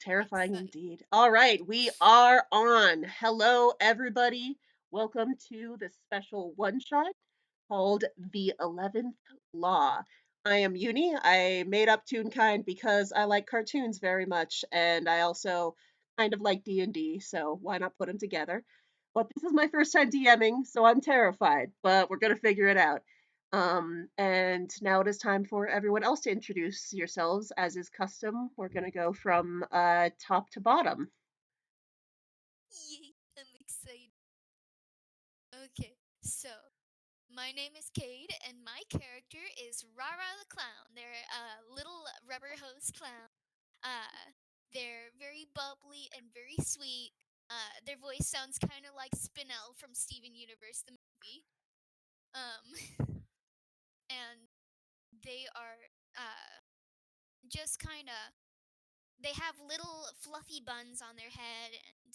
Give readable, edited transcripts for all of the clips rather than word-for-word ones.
Terrifying Exciting. indeed. All right, we are on. Hello, everybody. Welcome to this special one shot called The 11th Law. I am Uni. I made up Toonkind because I like cartoons very much, and I also kind of like D&D, so why not put them together? But this is my first time DMing, so I'm terrified, but we're going to figure it out. And now it is time for everyone else to introduce yourselves. As is custom, we're going to go from top to bottom. Yay, I'm excited. Okay, so my name is Cade, and my character is Rara the Clown. They're a little rubber hose clown. Uh, they're very bubbly and very sweet. Their voice sounds kind of like Spinel from Steven Universe, the movie. And they are just kind of. They have little fluffy buns on their head and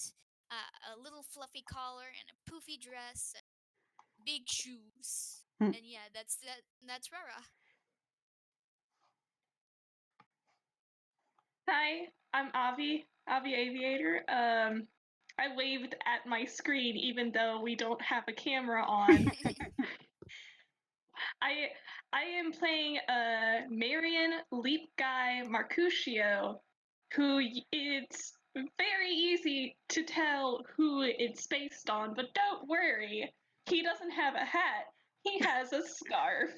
a little fluffy collar and a poofy dress and big shoes. Hmm. And yeah, that's Rara. Hi, I'm Avi Aviator. I waved at my screen even though we don't have a camera on. I I am playing Marion Leap Guy Marcuscio, who it's very easy to tell who it's based on, but don't worry, he doesn't have a hat. He has a scarf.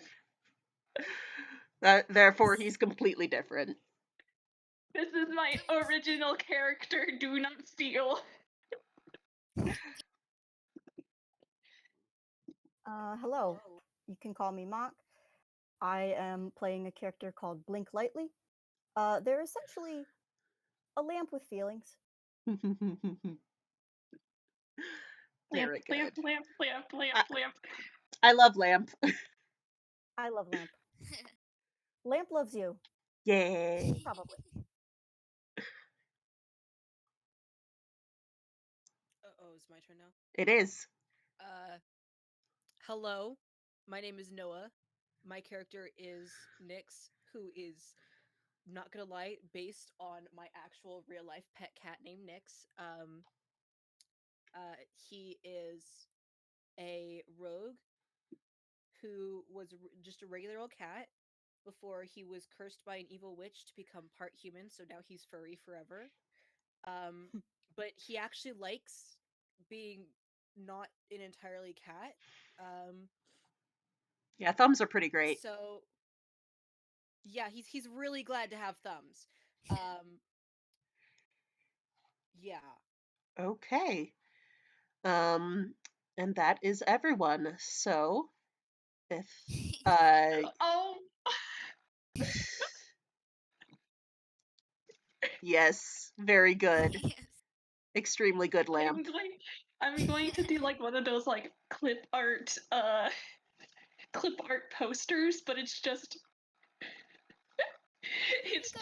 Therefore, Yes. he's completely different. This is my original character. Do not steal. Hello. You can call me Mock. I am playing a character called Blink Lightly. They're essentially a lamp with feelings. Lamp, Very lamp, good. lamp, lamp, lamp, I, lamp. I love Lamp. I love Lamp. Lamp loves you, Yay. probably. Oh, it's my turn now. It is. Uh, Hello, my name is Noah. My character is Nyx, who is not gonna lie, based on my actual real life pet cat named Nyx. He is a rogue who was just a regular old cat before he was cursed by an evil witch to become part human. So now he's furry forever. Um, but he actually likes being not an entirely cat. Um, Yeah, thumbs are pretty great. so yeah, he's really glad to have thumbs. Um, yeah. Okay. Um, and that is everyone. So, if Oh, yes, very good. Yes. Extremely good I'm Lamp. going. I'm going to do like one of those like clip art posters, but it's Oh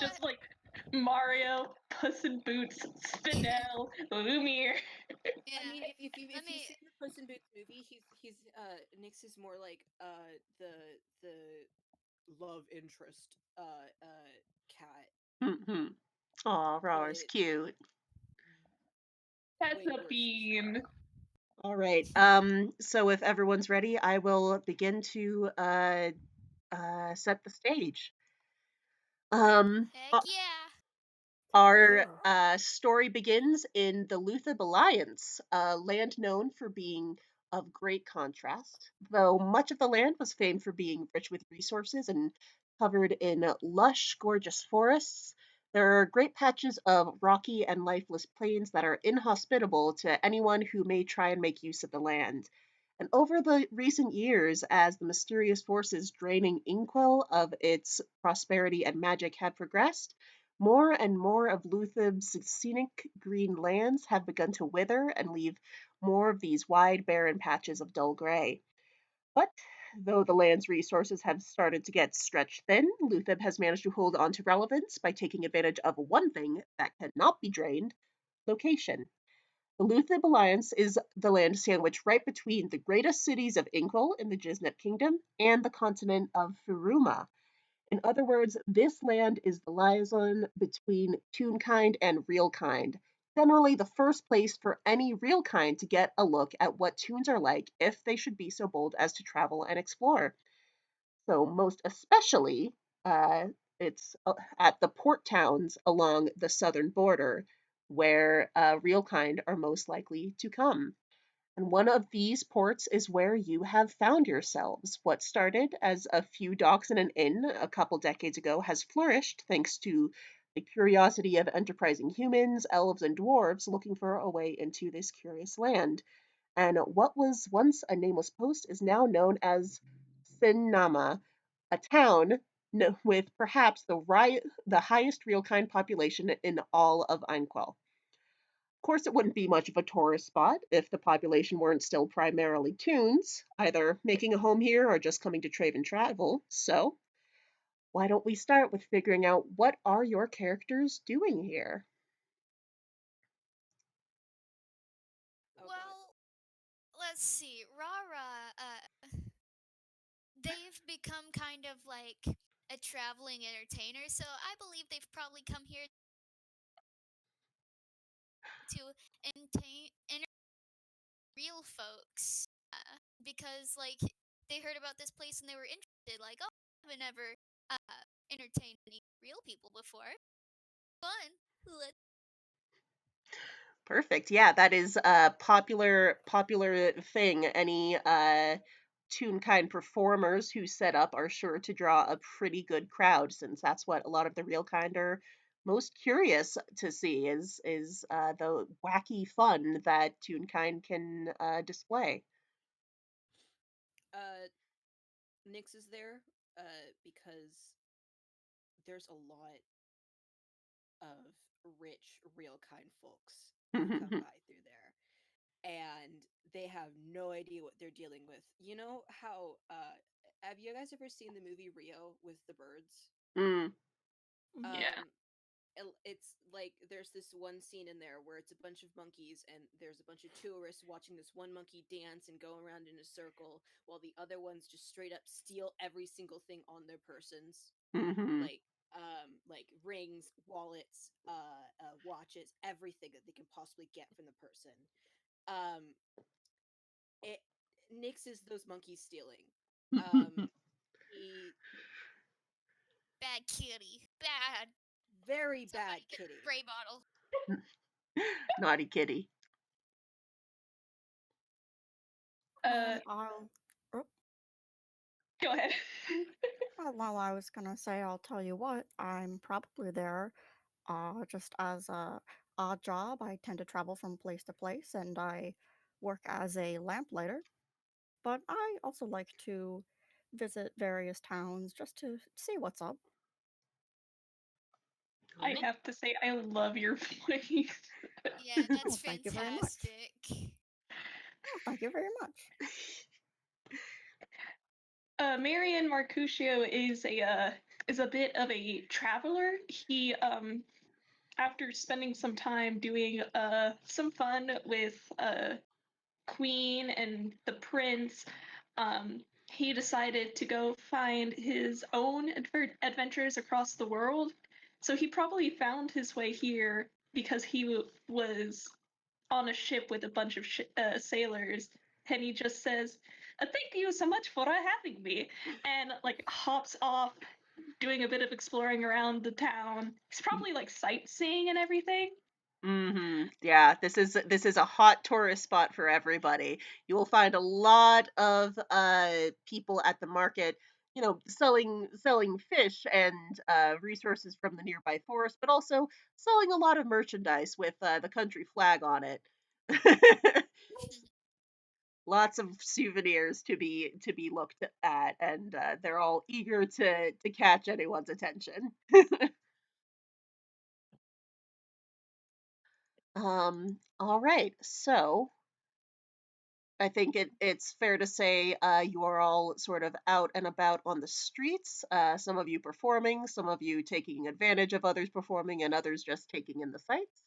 my just like Mario, Puss in Boots, Spinel, Lumiere. Yeah. I mean, if Let you've me. seen the Puss in Boots movie, he's Nyx is more like the love interest cat, Mm-hmm. Aw, but Rawr's cute. That's way a worse in Spinel. bean. All right. So if everyone's ready, I will begin to set the stage. Um, Heck yeah. Our Go. story begins in the Luthab Alliance, a land known for being of great contrast. Though much of the land was famed for being rich with resources and covered in lush, gorgeous forests, there are great patches of rocky and lifeless plains that are inhospitable to anyone who may try and make use of the land. And over the recent years, as the mysterious forces draining Inkwell of its prosperity and magic have progressed, more and more of Luthab's scenic green lands have begun to wither and leave more of these wide, barren patches of dull gray. But though the land's resources have started to get stretched thin, Luthab has managed to hold on to relevance by taking advantage of one thing that cannot be drained: location. The Luthab Alliance is the land sandwiched right between the greatest cities of Inkle in the Jiznep Kingdom and the continent of Firuma. In other words, this land is the liaison between Toonkind and Realkind. Generally, the first place for any Realkind to get a look at what toons are like if they should be so bold as to travel and explore. So, most especially, uh, it's at the port towns along the southern border where Realkind are most likely to come. And one of these ports is where you have found yourselves. What started as a few docks and an inn a couple decades ago has flourished thanks to the curiosity of enterprising humans, elves, and dwarves looking for a way into this curious land. And what was once a nameless post is now known as Sinnama, a town with perhaps the highest real kind population in all of Einquell. Of course, it wouldn't be much of a tourist spot if the population weren't still primarily Toons, either making a home here or just coming to trade and travel. So, why don't we start with figuring out what are your characters doing here? Oh God. Well, let's see. Rara, they've become kind of like a traveling entertainer, so I believe they've probably come here to entertain real folks. Because, like, they heard about this place and they were interested. Like, oh, I haven't ever entertained any real people before. Fun. Let Perfect. Yeah, that is a popular thing. Any Toonkind performers who set up are sure to draw a pretty good crowd, since that's what a lot of the real kind are most curious to see is the wacky fun that Toonkind can display. Uh, Nyx is there because there's a lot of rich, real kind folks who come by through there, and they have no idea what they're dealing with. You know how have you guys ever seen the movie Rio with the birds? Mm. Mhm. Yeah. Um it's like there's this one scene in there where it's a bunch of monkeys and there's a bunch of tourists watching this one monkey dance and go around in a circle while the other ones just straight up steal every single thing on their persons, Hmm. like rings, wallets, watches, everything that they can possibly get from the person. um it Nyx is those monkeys stealing. um he bad kitty. Bad. Very bad Somebody get the kitty. spray bottle. Naughty kitty. Uh, I'll. Oh, Go ahead. well, I was gonna say, I'll tell you what, I'm probably there. Just as a odd job, I tend to travel from place to place, and I work as a lamplighter. But I also like to visit various towns just to see what's up. I have to say, I love your voice. Yeah, that's Oh, thank you very much. fantastic. Oh, thank you very much. Marion Marcusio is a bit of a traveler. He after spending some time doing some fun with Queen and the Prince, he decided to go find his own adventures across the world. So he probably found his way here because he was on a ship with a bunch of sailors, and he just says, "Thank you so much for having me," and like hops off, doing a bit of exploring around the town. He's probably like sightseeing and everything. Yeah, this is a hot tourist spot for everybody. You will find a lot of people at the market, selling fish and resources from the nearby forest, but also selling a lot of merchandise with the country flag on it. Lots of souvenirs to be looked at, and they're all eager to catch anyone's attention. All right, so I think it's fair to say you are all sort of out and about on the streets. Some of you performing, some of you taking advantage of others performing, and others just taking in the sights.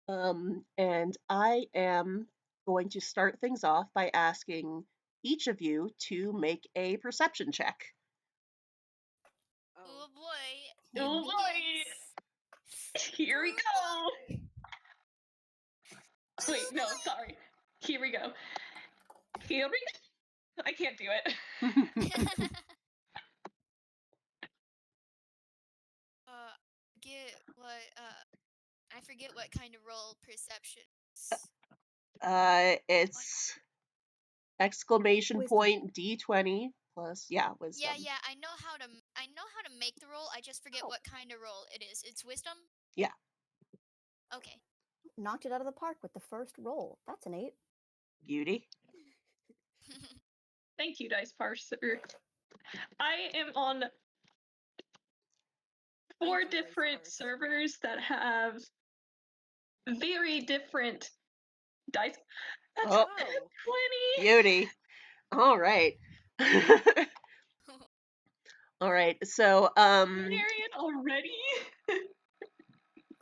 And I am going to start things off by asking each of you to make a perception check. Oh boy. Oh It boy. begins. Here we go. Oh Wait, no, boy. sorry. Here we go. Here we go. I can't do it. Get what I forget what kind of roll perception is. What? It's exclamation Wisdom. point D20 plus Yeah, wisdom. yeah, I know how to make the roll. I just forget Oh. what kind of roll it is. It's wisdom? Yeah. Okay. Knocked it out of the park with the first roll. That's an 8. Beauty. Thank you, Dice Parser. I am on four Thank you, Dice different Parser. servers that have very different dice. That's Oh, 20. beauty. All right. All right. So, Marion already.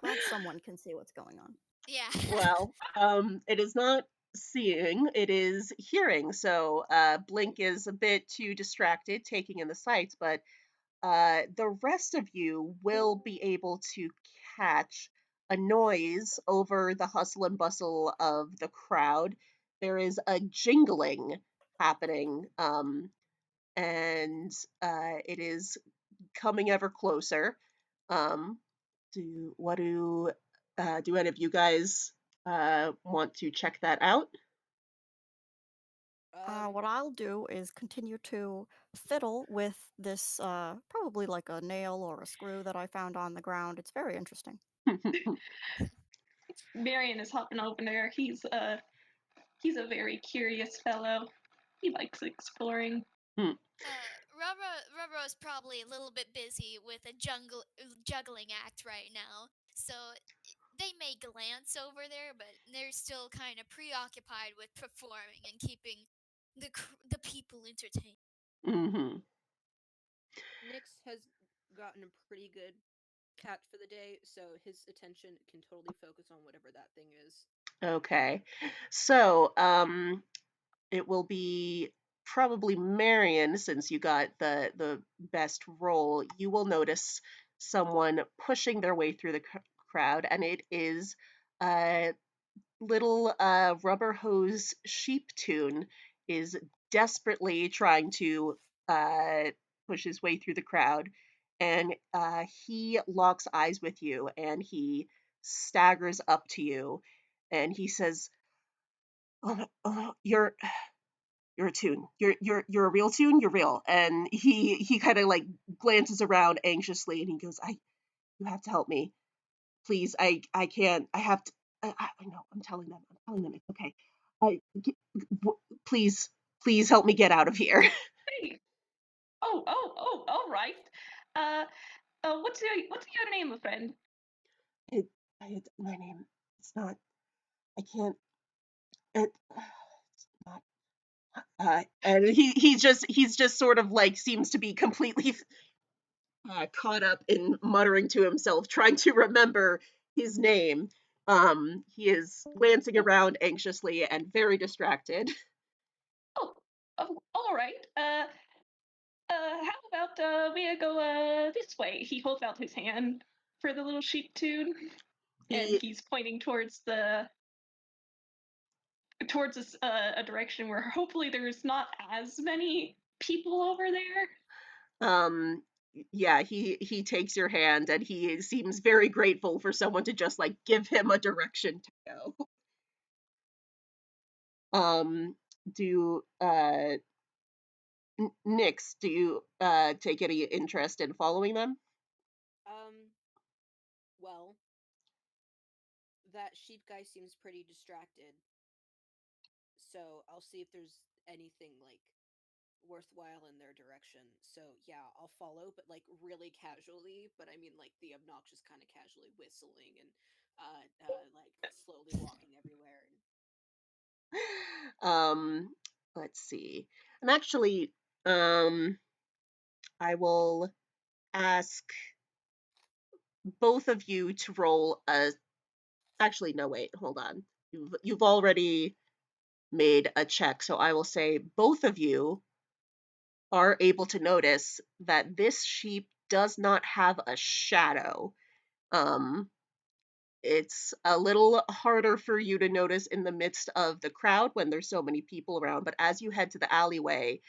Glad someone can see what's going on. Yeah. well, it is not seeing, it is hearing. So, Blink is a bit too distracted taking in the sights, but the rest of you will be able to catch a noise over the hustle and bustle of the crowd. There is a jingling happening, and it is coming ever closer. Um, do any of you guys want to check that out? What I'll do is continue to fiddle with this, probably like a nail or a screw that I found on the ground. It's very interesting. Marion is hopping over there. He's a very curious fellow. He likes exploring. Rubro's probably a little bit busy with a juggling act right now, so they may glance over there, but they're still kind of preoccupied with performing and keeping the people entertained. hmm Nyx has gotten a pretty good catch for the day, so his attention can totally focus on whatever that thing is. Okay. So, it will be probably Marion, since you got the best roll. You will notice someone pushing their way through the crowd, and it is a little rubber hose sheep tune is desperately trying to uh, push his way through the crowd, and he locks eyes with you, and he staggers up to you, and he says, "Oh, you're a tune. You're a real tune. You're real." And he kind of like glances around anxiously, and he goes, "You have to help me, please. I can't. I have to. I know. I'm telling them. It's okay. I please help me get out of here." Hey. All right. Uh, what's your name, friend? My name. It's not. I can't. It's not. And he's just sort of like seems to be completely caught up in muttering to himself, trying to remember his name. He is glancing around anxiously and very distracted. Oh, all right. How about we go this way? He holds out his hand for the little sheep tune, and He he's pointing towards a direction where hopefully there's not as many people over there. um yeah, he takes your hand, and he seems very grateful for someone to just like give him a direction to go. Do Nyx, do you take any interest in following them? Um, well, that sheep guy seems pretty distracted, so I'll see if there's anything like worthwhile in their direction. So yeah, I'll follow, but like really casually. But I mean like the obnoxious kind of casually whistling and like slowly walking everywhere. um let's see. And actually, um I will ask both of you to roll a. Actually, no, wait, hold on. You've already made a check, so I will say both of you are able to notice that this sheep does not have a shadow. Um, it's a little harder for you to notice in the midst of the crowd when there's so many people around, but as you head to the alleyway,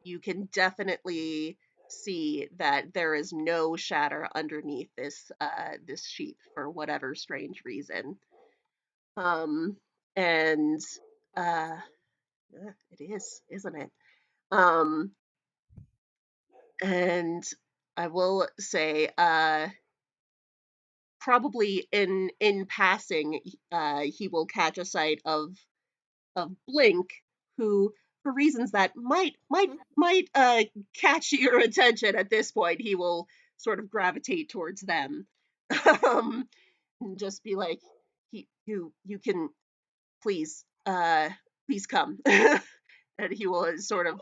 you can definitely see that there is no shadow underneath this sheep for whatever strange reason. Um, and Oh, that's uh, good. it is, isn't it? Um, and I will say, probably in passing, he will catch a sight of Blink, who, for reasons that might catch your attention at this point, he will sort of gravitate towards them, and just be like, you can please please come, and he will sort of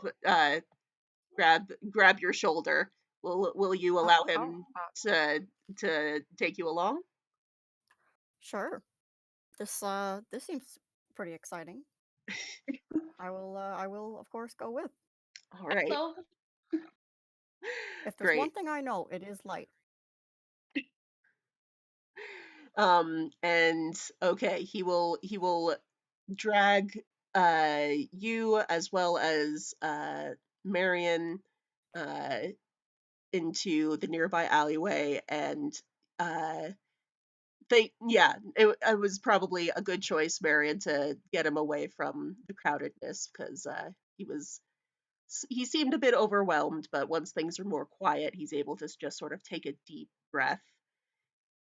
grab your shoulder. Will you allow Oh, him to take you along? sure. This seems pretty exciting. I will of course go with. All right, So, If there's one great. thing I know, it is light. And okay, he will drag you as well as Marion uh into the nearby alleyway, and uh yeah, it was probably a good choice, Marion, to get him away from the crowdedness, because he seemed a bit overwhelmed, but once things are more quiet, he's able to just sort of take a deep breath.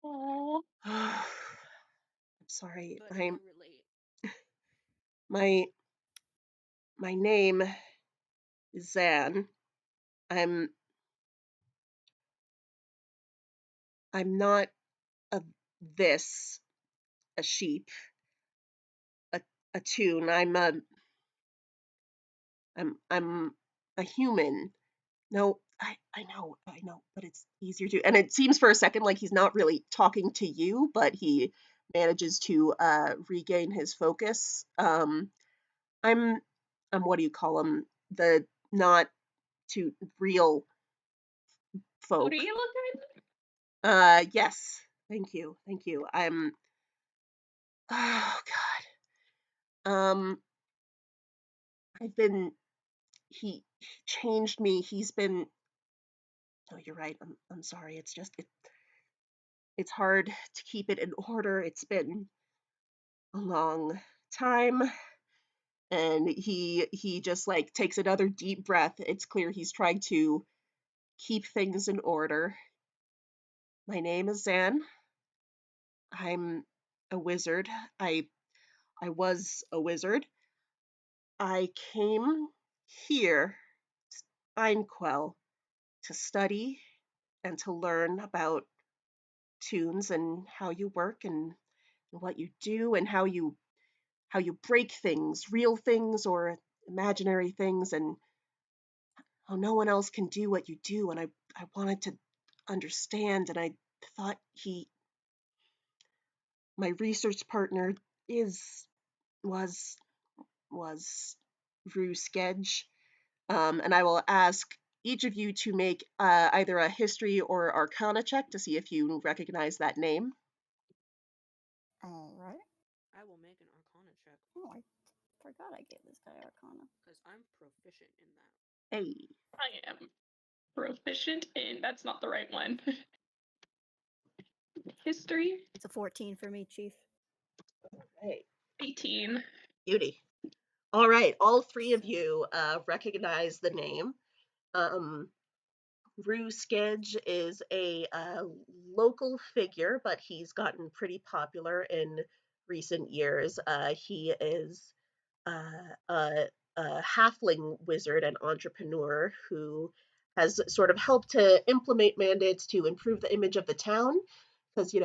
aw, I'm sorry. But I relate. My my name is Zan. I'm I'm not a this a sheep, a a tune. I'm a human. No, I know, but it's easier to. And it seems for a second like he's not really talking to you, but he manages to regain his focus. I'm what do you call him? The not too real what are folk. you looking Yes. Thank you. Thank you. Oh God. I've been he changed me. He's been No, you're right. I'm sorry. It's just it's hard to keep it in order. It's been a long time, and he just like takes another deep breath. It's clear he's trying to keep things in order. My name is Zan. I'm a wizard. I was a wizard. I came here, Einquell, to study and to learn about tunes and how you work and what you do and how you break things, real things or imaginary things, and how no one else can do what you do. And I wanted to understand, and I thought my research partner is was was Rue Skedge. And I will ask each of you to make either a history or arcana check to see if you recognize that name. All right. I will make an Arcana check Oh, I forgot I gave this guy Arcana. because I'm proficient in that. Hey, I am proficient in. That's not the right one. History, It's a 14 for me, Chief. hey, 18. beauty. All right, all three of So you recognize the name. Um, Rue Skedge is a local figure, but he's gotten pretty popular in recent years. He is a halfling wizard and entrepreneur who has sort of helped to implement mandates to improve the image of the town, because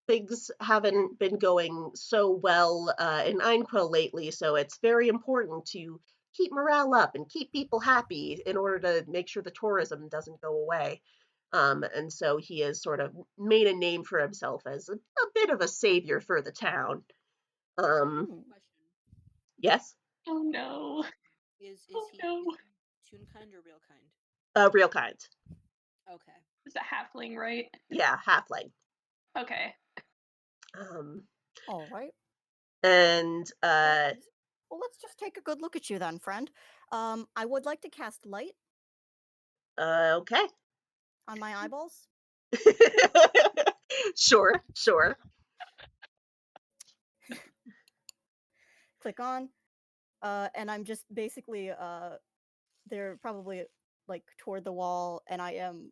things haven't been going so well in Einquell lately, so it's very important to keep morale up and keep people happy in order to make sure the tourism doesn't go away. And so he has sort of made a name for himself as a bit of a savior for the town. Um, Hmm. question yes, Oh no. is Oh he no. Toonkind or real kind? real kind. Okay. is a halfling, right? Yeah, halfling. Okay. All right. And Well, let's just take a good look at you then, friend. I would like to cast light okay. on my eyeballs. Sure. Click on. And I'm just basically they're probably like toward the wall, and I am.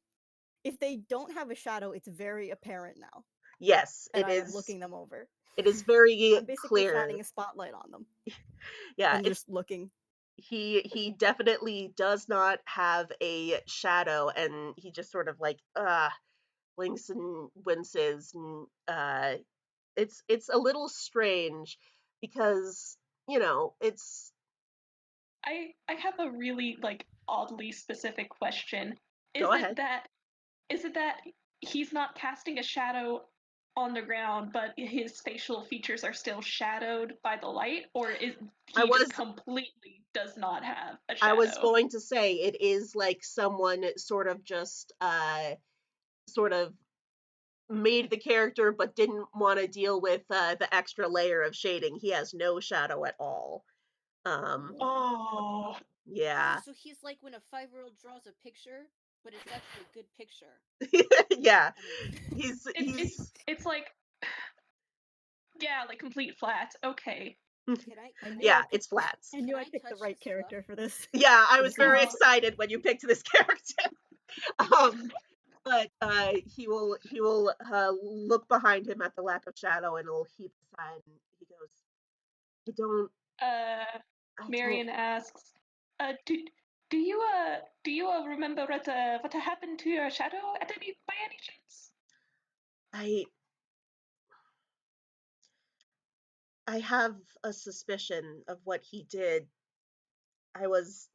If they don't have a shadow, it's very apparent now, Yes, and it I am is. looking them over. It is very I'm basically clear. shining a spotlight on them Yeah, and it's just looking. he definitely does not have a shadow, and he just sort of like blinks and winces, and it's a little strange because it's I have a really like oddly specific question. go Is it ahead. that is it that he's not casting a shadow on the ground, but his facial features are still shadowed by the light, or is I he just was completely does not have a I was shadow? going to say it is like someone sort of just sort of made the character but didn't want to deal with the extra layer of shading. He has no shadow at all. Um, Oh, yeah. So he's like when a 5-year-old draws a picture, but it's actually a good picture. Yeah. I mean, He's it's it's he's it's like yeah, like complete flat. Okay. can I I can knew I yeah, I it's picked. flats. I can knew I I picked the touch right his fluff? character for this. Yeah, I For was this very image. excited when you picked this character. um but he will look behind him at the lack of shadow, and he'll heave a sigh, and he goes, I don't Uh, I don't Marion asks, do you remember what happened to your shadow at any by any chance? I I have a suspicion of what he did. I was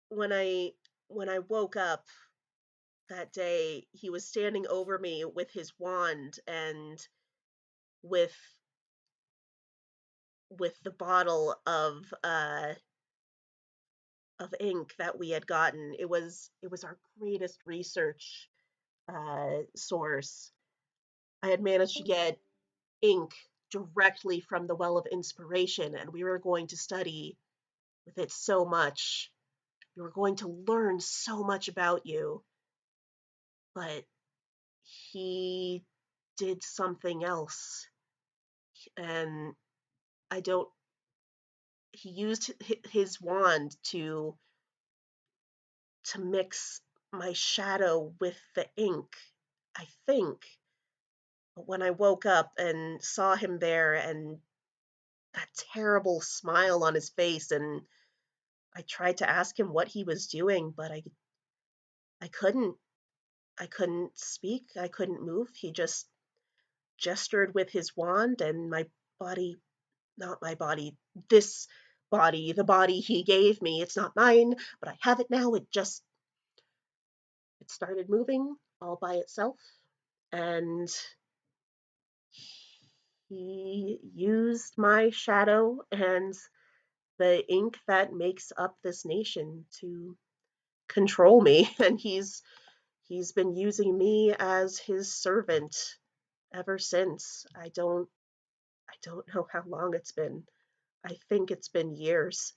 when I woke up that day, he was standing over me with his wand and with the bottle of ink that we had gotten. It was our greatest research source. I had managed to get ink directly from the well of inspiration, and we were going to study with it so much. We were going to learn so much about you, but he did something else, and I don't. He used his wand to mix my shadow with the ink, I think. But when I woke up and saw him there and that terrible smile on his face, and I tried to ask him what he was doing, but I couldn't. I couldn't speak. I couldn't move. He just gestured with his wand, and my body, not my body, this body, the body he gave me, it's not mine, but I have it now. It started moving all by itself, and he used my shadow and the ink that makes up this nation to control me, and he's been using me as his servant ever since. I don't know how long it's been. I think it's been years.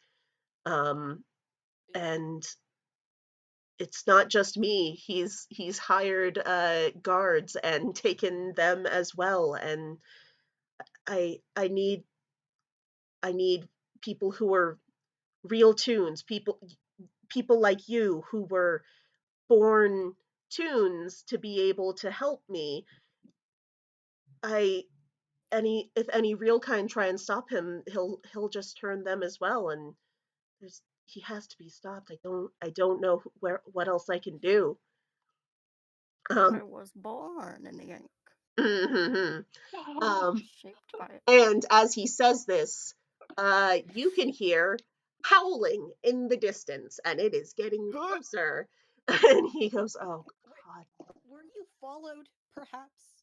Um, and it's not just me. He's hired guards and taken them as well. And I need people who are real tunes, people like you who were born tunes to be able to help me. I if any real kind try and stop him, he'll just turn them as well, and he has to be stopped. I don't know where what else I can do. I Um, was born in the ink, um, shaped by it. and as he says this, you can hear howling in the distance, and it is getting closer. And he goes, "Oh wait, God, were you followed, perhaps?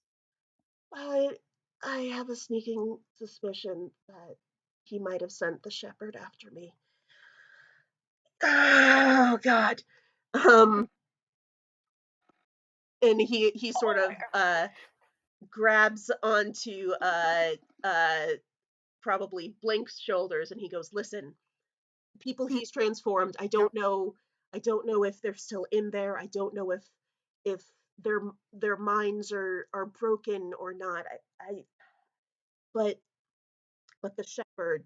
I I have a sneaking suspicion that he might have sent the shepherd after me." Oh God. Um, and he sort of grabs onto probably Blink's shoulders, and he goes, "Listen, people he's transformed. Yep. I don't know if they're still in there. I don't know if their minds are broken or not. I but the shepherd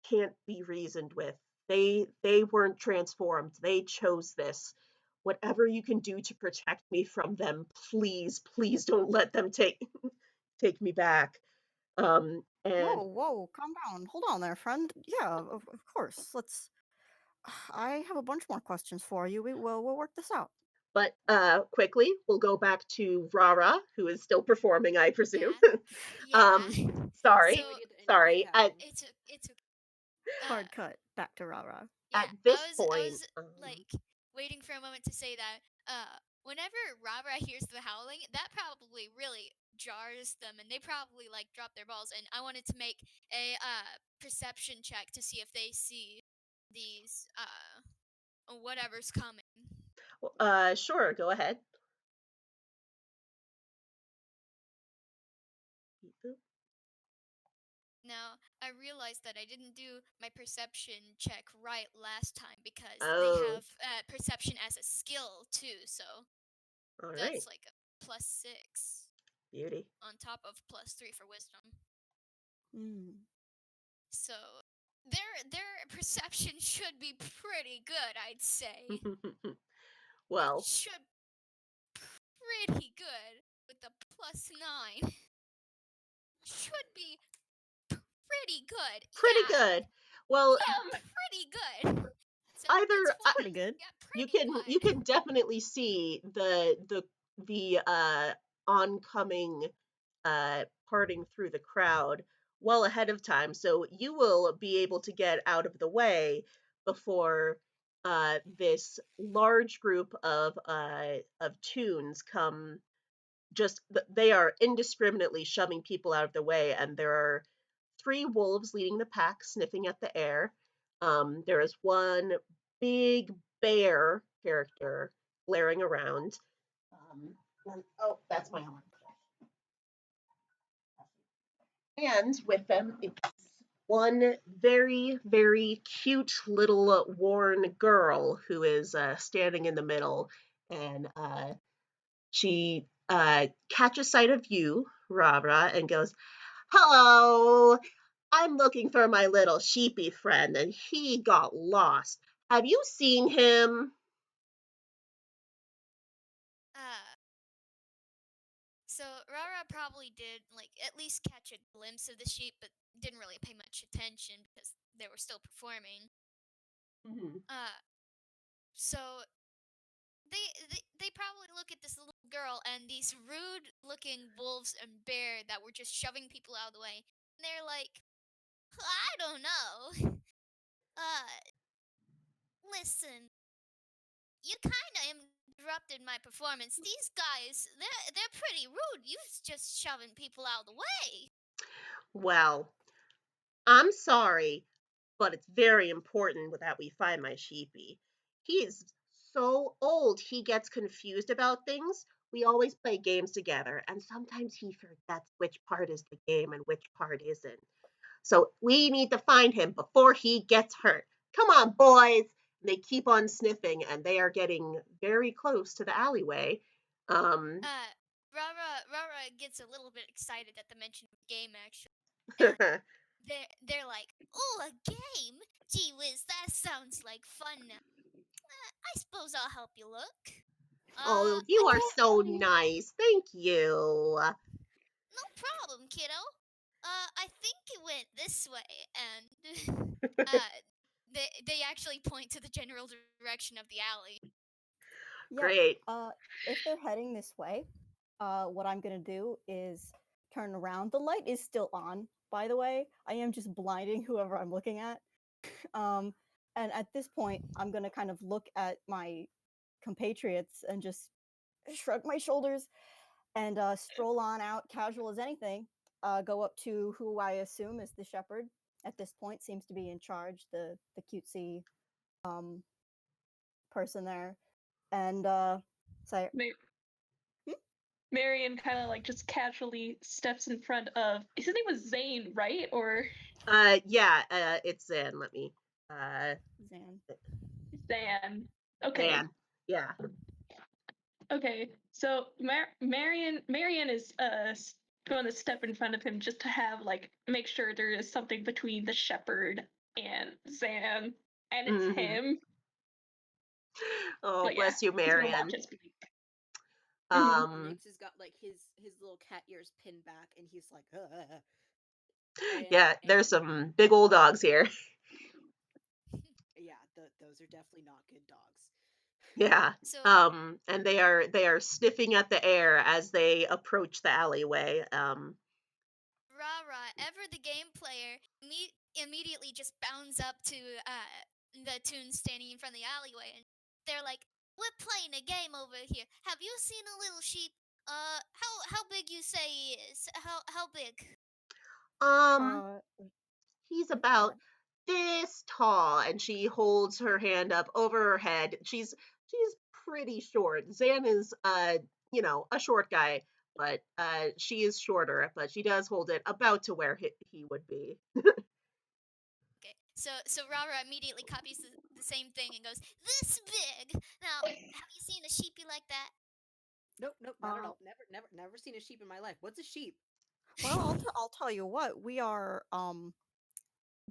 can't be reasoned with. They weren't transformed. They chose this. Whatever you can do to protect me from them, please don't let them take me back." And Whoa, calm down. Hold on there, friend. Yeah, of course. Let's. I have a bunch more questions for you. We'll work this out. but quickly, we'll go back to Rara, who is still performing, I presume. Yeah. um, Yeah. He sorry, So would get any sorry. recap. it's okay. Hard cut. Back to Rara. At Yeah, this I point, was like waiting for a moment to say that whenever Rabra hears the howling, that probably really jars them and they probably like drop their balls, and I wanted to make a perception check to see if they see these whatever's coming. sure, go ahead. Now, I realized that I didn't do my perception check right last time because they Oh, have perception as a skill too, so all right, that's like a +6 beauty. on top of +3 for wisdom. Hmm. So their perception should be pretty good, I'd say. It Well, should pretty good with the +9. Should be pretty good. pretty Yeah, good. Well, Um, pretty good. So it's either It's fine. pretty good. Yeah, you pretty can good. definitely see the oncoming parting through the crowd well ahead of time, so you will be able to get out of the way before this large group of tunes come. Just they are indiscriminately shoving people out of the way, and there are three wolves leading the pack, sniffing at the air. There is one big bear character glaring around. Oh, that's my alarm. And with them is one very cute little worn girl who is standing in the middle, and she catches sight of you, Rabra, and goes, "Hello, I'm looking for my little sheepy friend, and he got lost. Have you seen him?" Uh, so Rara probably did like at least catch a glimpse of the sheep, but didn't really pay much attention because they were still performing. Mhm. Uh, so they probably look at this little girl and these rude looking wolves and bear that were just shoving people out of the way. And they're like, I don't know. Listen, you kind of interrupted my performance. These guys, they're pretty rude. You just shoving people out of the way. Well, I'm sorry, but it's very important that we find my sheepy. He is so old, he gets confused about things. We always play games together, and sometimes he forgets which part is the game and which part isn't. So we need to find him before he gets hurt. Come on, boys. They keep on sniffing, and they are getting very close to the alleyway. Um, Uh, Rara gets a little bit excited at the mention of game actually, and they're like, oh, a game? Gee whiz, that sounds like fun. I suppose I'll help you look. oh, I you are got so nice. Thank you. no problem, kiddo. I think it went this way, and they actually point to the general direction of the alley. Yep. Great. If they're heading this way, what I'm gonna do is turn around. The light is still on, by the way. I am just blinding whoever I'm looking at. Um, and at this point, I'm gonna kind of look at my compatriots and just shrug my shoulders and stroll on out, casual as anything. Go up to who I assume is the shepherd. At this point, seems to be in charge, the cutesy um person there, and say, Wait. Marion kind of like just casually steps in front of. His name was Zane, right? Or Yeah, it's Zan. Let me. Zan. Zan. Okay. Zan. Yeah. Okay. So Marion is going to step in front of him just to have like make sure there is something between the shepherd and Zan, and it's Mm-hmm. him. Oh, But yeah, bless you, he's gonna watch Marion. it speak. Nix has got like his little cat ears pinned back, and he's like, Yeah, there's and some big old dogs here. yeah, those are definitely not good dogs. Yeah. So And they are sniffing at the air as they approach the alleyway. Rara, ever the game player, immediately just bounds up to the Toon standing in front of the alleyway, and they're like, "We're playing a game over here. Have you seen a little sheep? How big you say he is? How big?" Um, Uh, he's go about ahead. this tall, and she holds her hand up over her head. She's pretty short. Zan is a short guy, but she is shorter, but she does hold it about to where he would be. Okay, so Rara immediately copies the same thing and goes, "This big." Now, have you seen a sheepy like that? Nope, not at Uh, all. Never seen a sheep in my life. What's a sheep? well, I'll tell you what. We are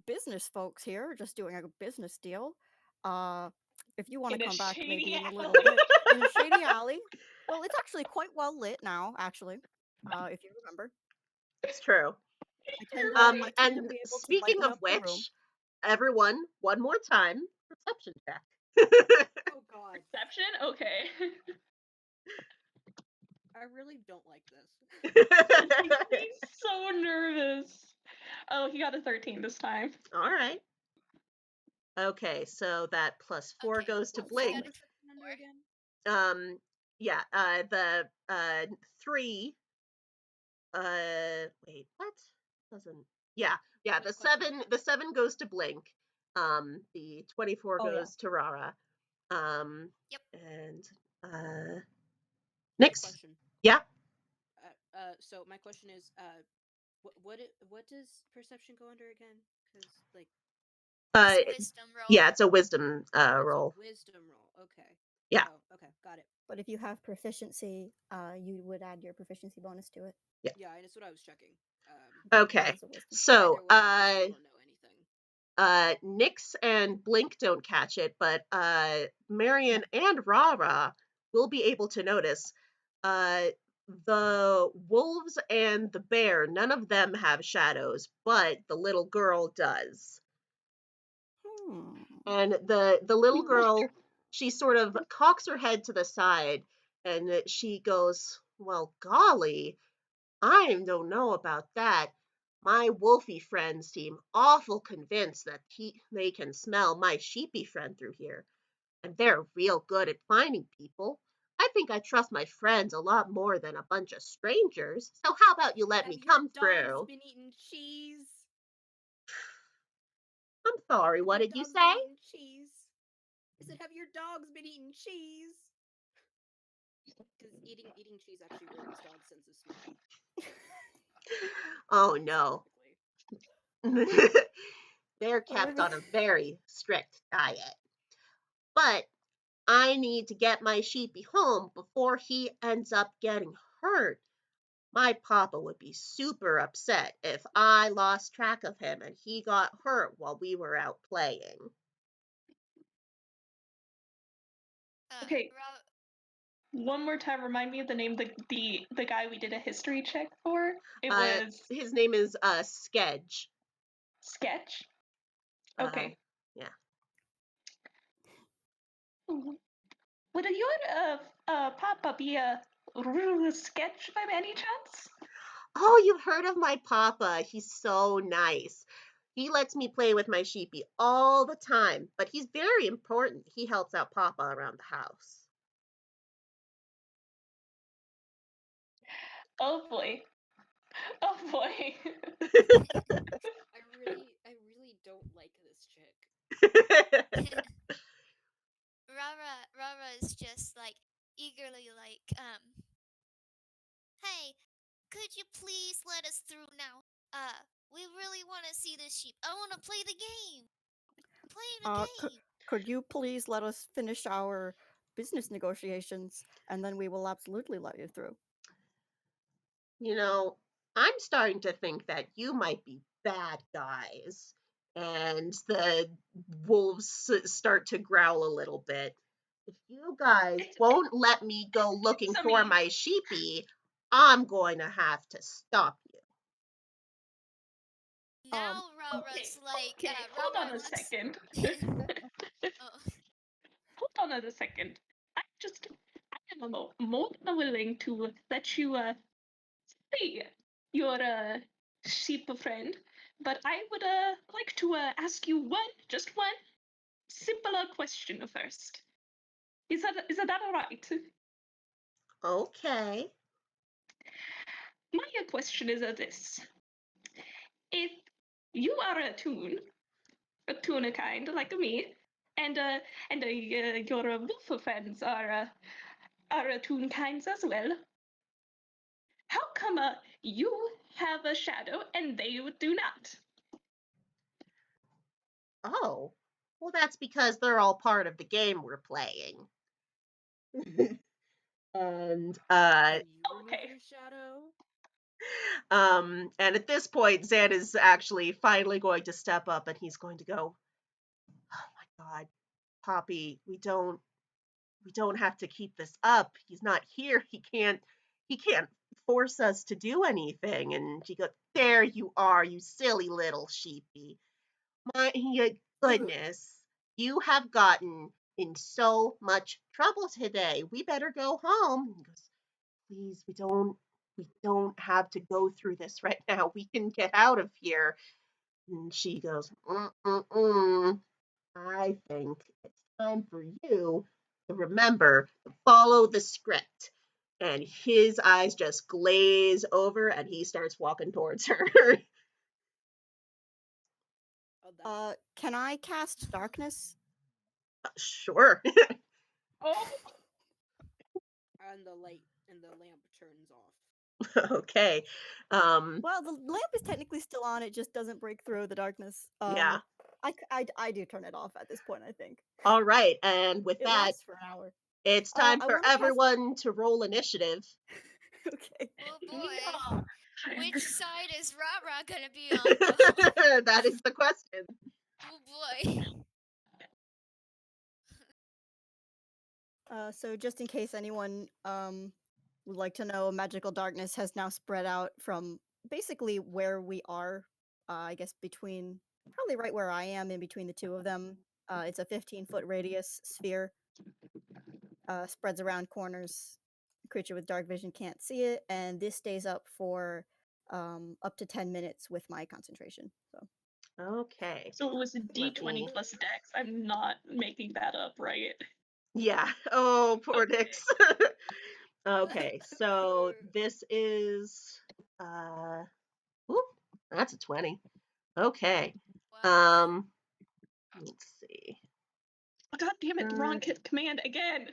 business folks here, just doing a business deal. Uh, if you want to In a come back maybe shady in a little alley. bit in a shady alley. Well, it's actually quite well lit now, actually. If you remember, It's true. I tend to And be able to speaking lighten of up the room. which, everyone, one more time, perception check. Oh God, Perception? Okay. I really don't like this. This makes me so nervous. Oh, he got a 13 this time. All right. Okay, so that plus 4 Okay, goes to What's he that got Blink. a perception under 4. again? Um, yeah, the 3. Wait, what? Doesn't. Yeah, yeah. What's The the question? 7 goes to Blink. The 24 Oh yeah. goes to Rara. Yep. And I have a Nix. question. Yeah. So my question is, what does perception go under again? Because like Uh, It's wisdom roll. yeah. It's a wisdom it's a roll. wisdom roll. Okay. Yeah. Oh, okay, got it. But if you have proficiency, you would add your proficiency bonus to it Yeah. Yeah, and it's what I was checking. because Okay. it's a wisdom. So Either way, I still don't know anything. Nix and Blink don't catch it, but Marion and Rara will be able to notice. The wolves and the bear, none of them have shadows, but the little girl does. Hmm. And the little girl, she sort of cocks her head to the side, and she goes, "Well, golly, I don't know about that. My wolfy friends seem awful convinced that they can smell my sheepy friend through here, and they're real good at finding people. I think I trust my friends a lot more than a bunch of strangers. So how about you let Have me your come dogs through?" been eating cheese? I'm sorry, Have what your did you dogs been say? eating cheese? I said, have your dogs been eating cheese? Because eating cheese actually ruins dogs' sense of smell. Oh Mine no. specifically. They're Oh kept god. on a very strict diet. But I need to get my sheepy home before he ends up getting hurt. My papa would be super upset if I lost track of him and he got hurt while we were out playing. Okay, Ra- one more time. Remind me of the name. The guy we did a history check for. It Uh, was his name is Skedge. Sketch. Uh, Okay. yeah. Would your papa be a sketch by any chance? Oh, you've heard of my papa. He's so nice. He lets me play with my sheepy all the time, but he's very important. He helps out papa around the house. Oh boy. Oh boy. I really don't like this chick. Rara is just like eagerly like Hey, could you please let us through now? We really want to see the sheep. I want to play the game. Play the game. Could you please let us finish our business negotiations, and then we will absolutely let you through. You know, I'm starting to think that you might be bad guys. And the wolves start to growl a little bit. If you guys won't let me go looking It's a for me. my sheepy, I'm going to have to stop you. Now Rara's like, Okay, hold on Rara a looks. second. Oh, Hold on a second. I am more than willing to let you see your sheep friend, but I would like to ask you just one simpler question first. Is that all right? Okay. My question is this: if you are a tuna kind like me, and your wolf friends are toon kinds as well, how come you have a shadow and they do not? Oh, well, that's because they're all part of the game we're playing. and Can you remove Okay. your shadow? and at this point, Zan is actually finally going to step up, and he's going to go, "Oh my God, Poppy, we don't have to keep this up. He's not here. He can't force us to do anything." And she goes, "There you are, you silly little sheepy. My goodness, you have gotten in so much trouble today. We better go home." And he goes, "Please, we don't have to go through this right now. We can get out of here." And she goes, "Mm-mm-mm. I think it's time for you to remember to follow the script." And his eyes just glaze over and he starts walking towards her. Oh, Can I cast darkness? Sure. Oh, and the light and the lamp turns off. Okay. Well, the lamp is technically still on. It just doesn't break through the darkness. Yeah. I do turn it off at this point. I think All right. And with it that, lasts for an hour. it's time I for want to cast. everyone to roll initiative. Okay. oh yeah. boy. Which side is Rara gonna be on though? That is the question. Oh boy. So just in case anyone would like to know, magical darkness has now spread out from basically where we are. I guess between probably right where I am, in between the two of them. It's a 15-foot radius sphere. Spreads around corners. Creature with dark vision can't see it, and this stays up for up to 10 minutes with my concentration. So Okay. So it was a Let D20 me. plus Dex. I'm not making that up, right? Yeah. Oh, poor Okay. Nix. Okay. So this is. Ooh, that's a 20. Okay. Wow. Let's see. Oh, God damn it! Wrong command again.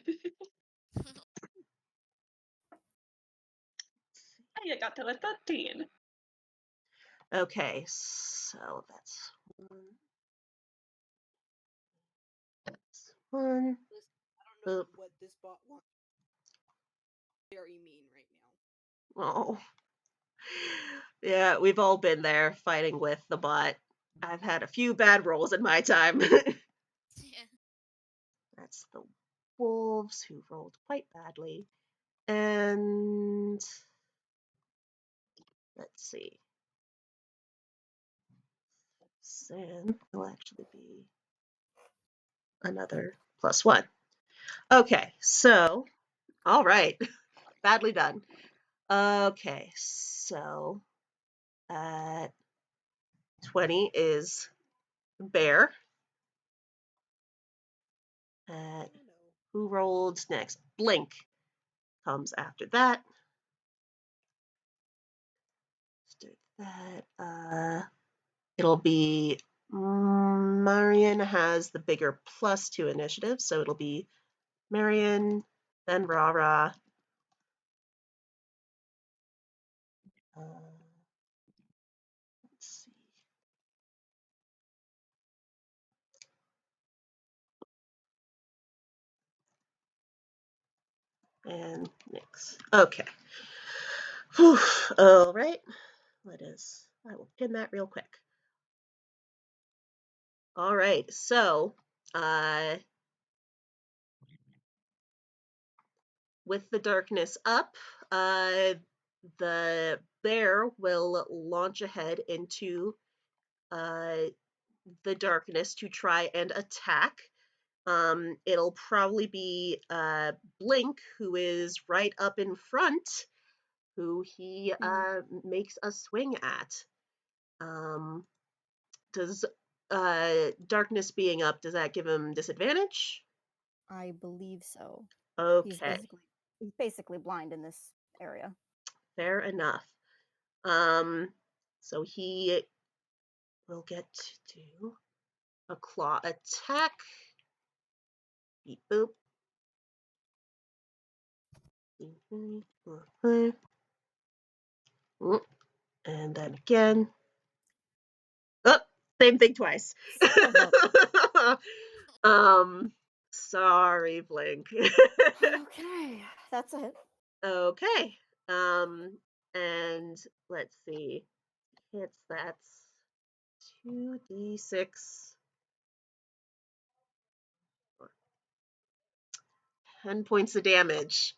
I got to a 13. Okay, so that's one. Listen, I don't know Oop. what this bot wants. Very mean right now. Oh. Yeah, we've all been there fighting with the bot. I've had a few bad rolls in my time. Yeah. That's the wolves who rolled quite badly. And let's see. San will actually be another +1. Okay, so, all right. Badly done. Okay, so 20 is bear. Oh no. Who rolled next? Blink comes after that. It'll be Marion has the bigger +2 initiative, so it'll be Marion, then Rara, Let's see. And Nyx. Okay. Whew. All right. I will pin that real quick. All right. So, with the darkness up, the bear will launch ahead into the darkness to try and attack. It'll probably be Blink, who is right up in front, who he makes a swing at. Does darkness being up, does that give him disadvantage? I believe so. Okay, He's basically blind in this area. fair enough. So he will get to do a claw attack. Beep boop. And then again. Oh, same thing twice. Son of a... Sorry, Blink. Okay, that's it. Okay. And let's see. Hits, that's 2d6. 10 points of damage.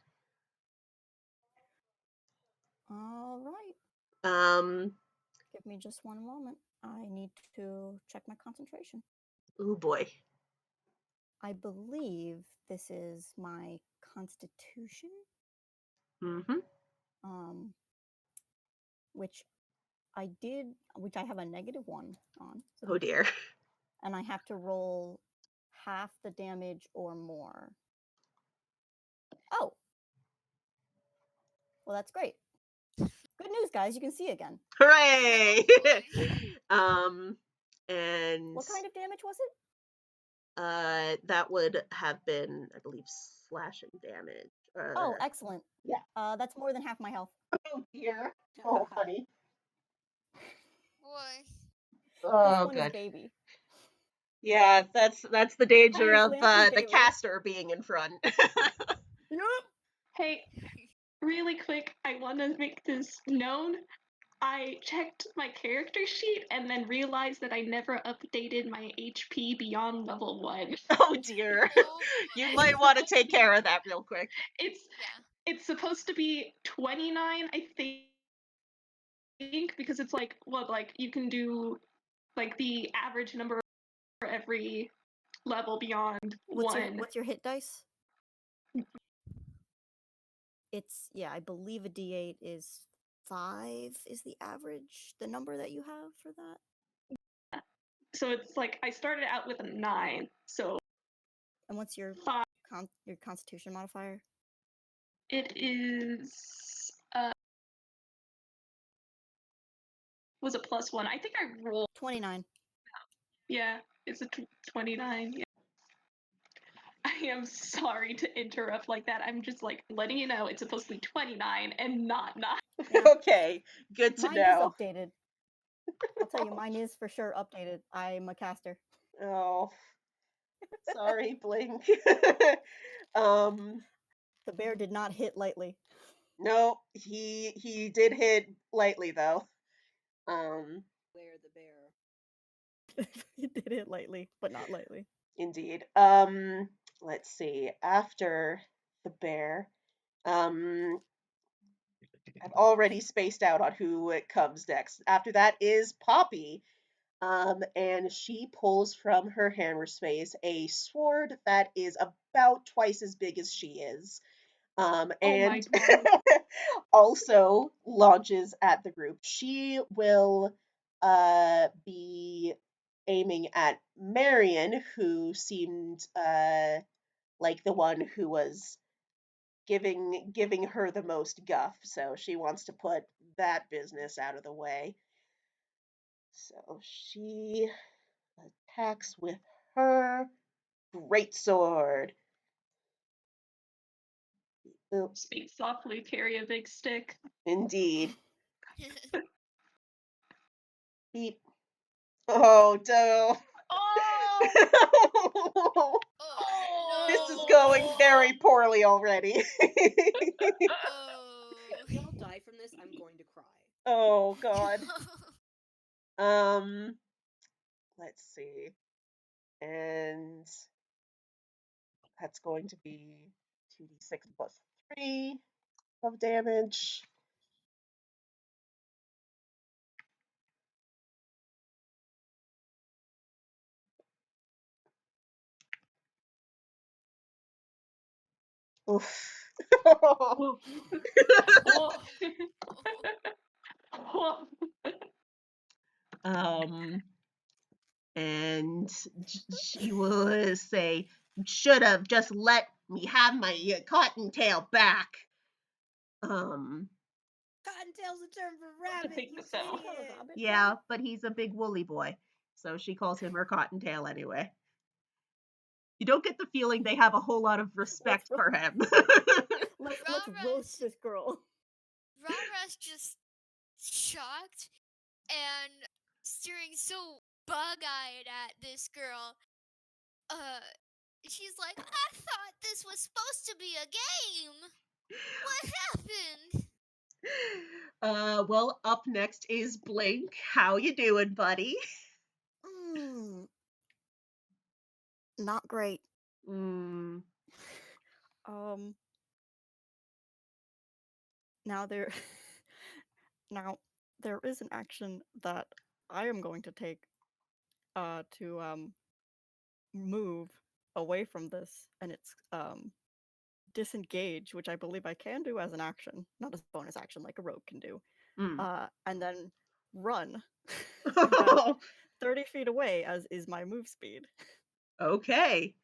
All right. Um, Give me just one moment. I need to check my concentration. oh boy. I believe this is my constitution, Mm-hmm. which which I have a -1 on. So Oh dear. and I have to roll half the damage or more. Oh, well, that's great. Good news, guys. You can see again. Hooray! Oh boy. And What kind of damage was it? that would have been, I believe, slashing damage. Oh, excellent. Yeah. That's more than half my health. Oh dear. Oh, honey. Boy. This Oh, one is good. baby. Yeah, that's the danger That is of Lampy's the baby. caster being in front. Yep. Hey, really quick, I want to make this known. I checked my character sheet and then realized that I never updated my HP beyond level 1. Oh dear. Oh You boy. might want to take care of that real quick. It's Yeah. it's supposed to be 29, I think, because it's like you can do like the average number for every level beyond one. What's your hit dice? It's I believe a D8 is 5 is the average, the number that you have for that. So it's like I started out with a 9. So And what's your 5. your constitution modifier? It is was a +1. I think I rolled 29. Yeah, it's a 29. Yeah. I am sorry to interrupt like that. I'm just like letting you know it's supposed to be 29 and not 9. Yeah. Okay, good to Mine is know. updated. I'll tell you, mine is for sure updated. I'm a caster. Oh, sorry, Blink. um, The bear did not hit lightly. no, he did hit lightly though. Blair the bear. He did hit lightly, but not lightly. Indeed. Let's see. After the bear, I've already spaced out on who it comes next. After that is Poppy. And she pulls from her hammer space a sword that is about twice as big as she is. Oh my And god. also launches at the group. She will be aiming at Marion, who seemed like the one who was giving her the most guff. So she wants to put that business out of the way. So she attacks with her great sword. Oops. Speak softly, carry a big stick. Indeed. Beep. Oh, no. Oh! This is Oh going no. very poorly already. Oh. If y'all die from this, I'm going to cry. Oh, God. Let's see. And that's going to be 2d6 plus 3 of damage. Oof. Whoa. Whoa. Whoa. um, and she will say, "Should have just let me have my cottontail back." Um, Cottontail's a term for I rabbit, think you so. idiot. yeah, but he's a big woolly boy, so she calls him her cottontail anyway. You don't get the feeling they have a whole lot of respect for him. Let's Rara's roast this girl. Rara's just shocked and staring so bug-eyed at this girl. She's like, I thought this was supposed to be a game. What happened? Well, up next is Blink. How you doing, buddy? Not great. Mm. Um. Now there. Now there is an action that I am going to take. To move away from this, and it's disengage, which I believe I can do as an action, not as a bonus action like a rogue can do. Mm. And then run about 30 feet away, as is my move speed. Okay.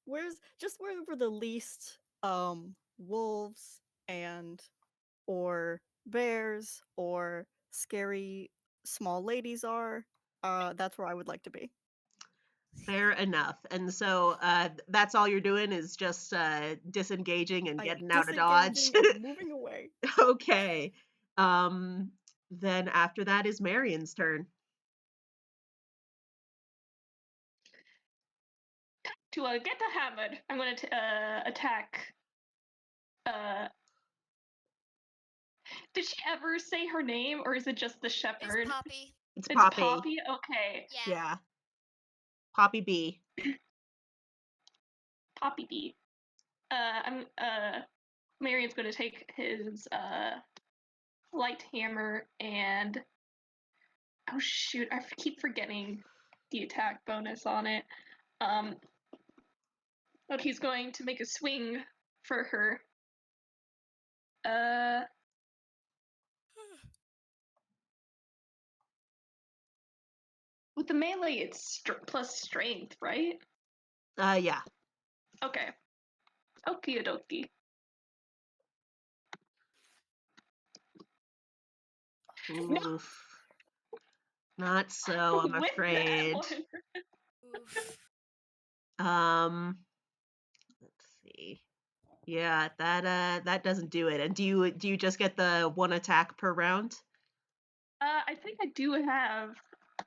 Wherever the least wolves and or bears or scary small ladies are, that's where I would like to be. Fair enough. And so that's all you're doing is just disengaging and I am getting out of dodge. disengaging and moving away. Okay. Then after that is Marion's turn. To get the hammered, I'm going to attack. Did she ever say her name, or is it just the It's shepherd? Poppy. It's It's Poppy. Poppy? Okay. Yeah. Yeah. Poppy B. Poppy B. Marion's going to take his light hammer and oh shoot, I keep forgetting the attack bonus on it. But he's going to make a swing for her. With the melee, it's plus strength, right? Yeah. Okay. Okie dokie. No. Oof. Not so, I'm With that afraid. one. Oof. Let's see. Yeah, that doesn't do it. And do you just get the one attack per round? I think I do have.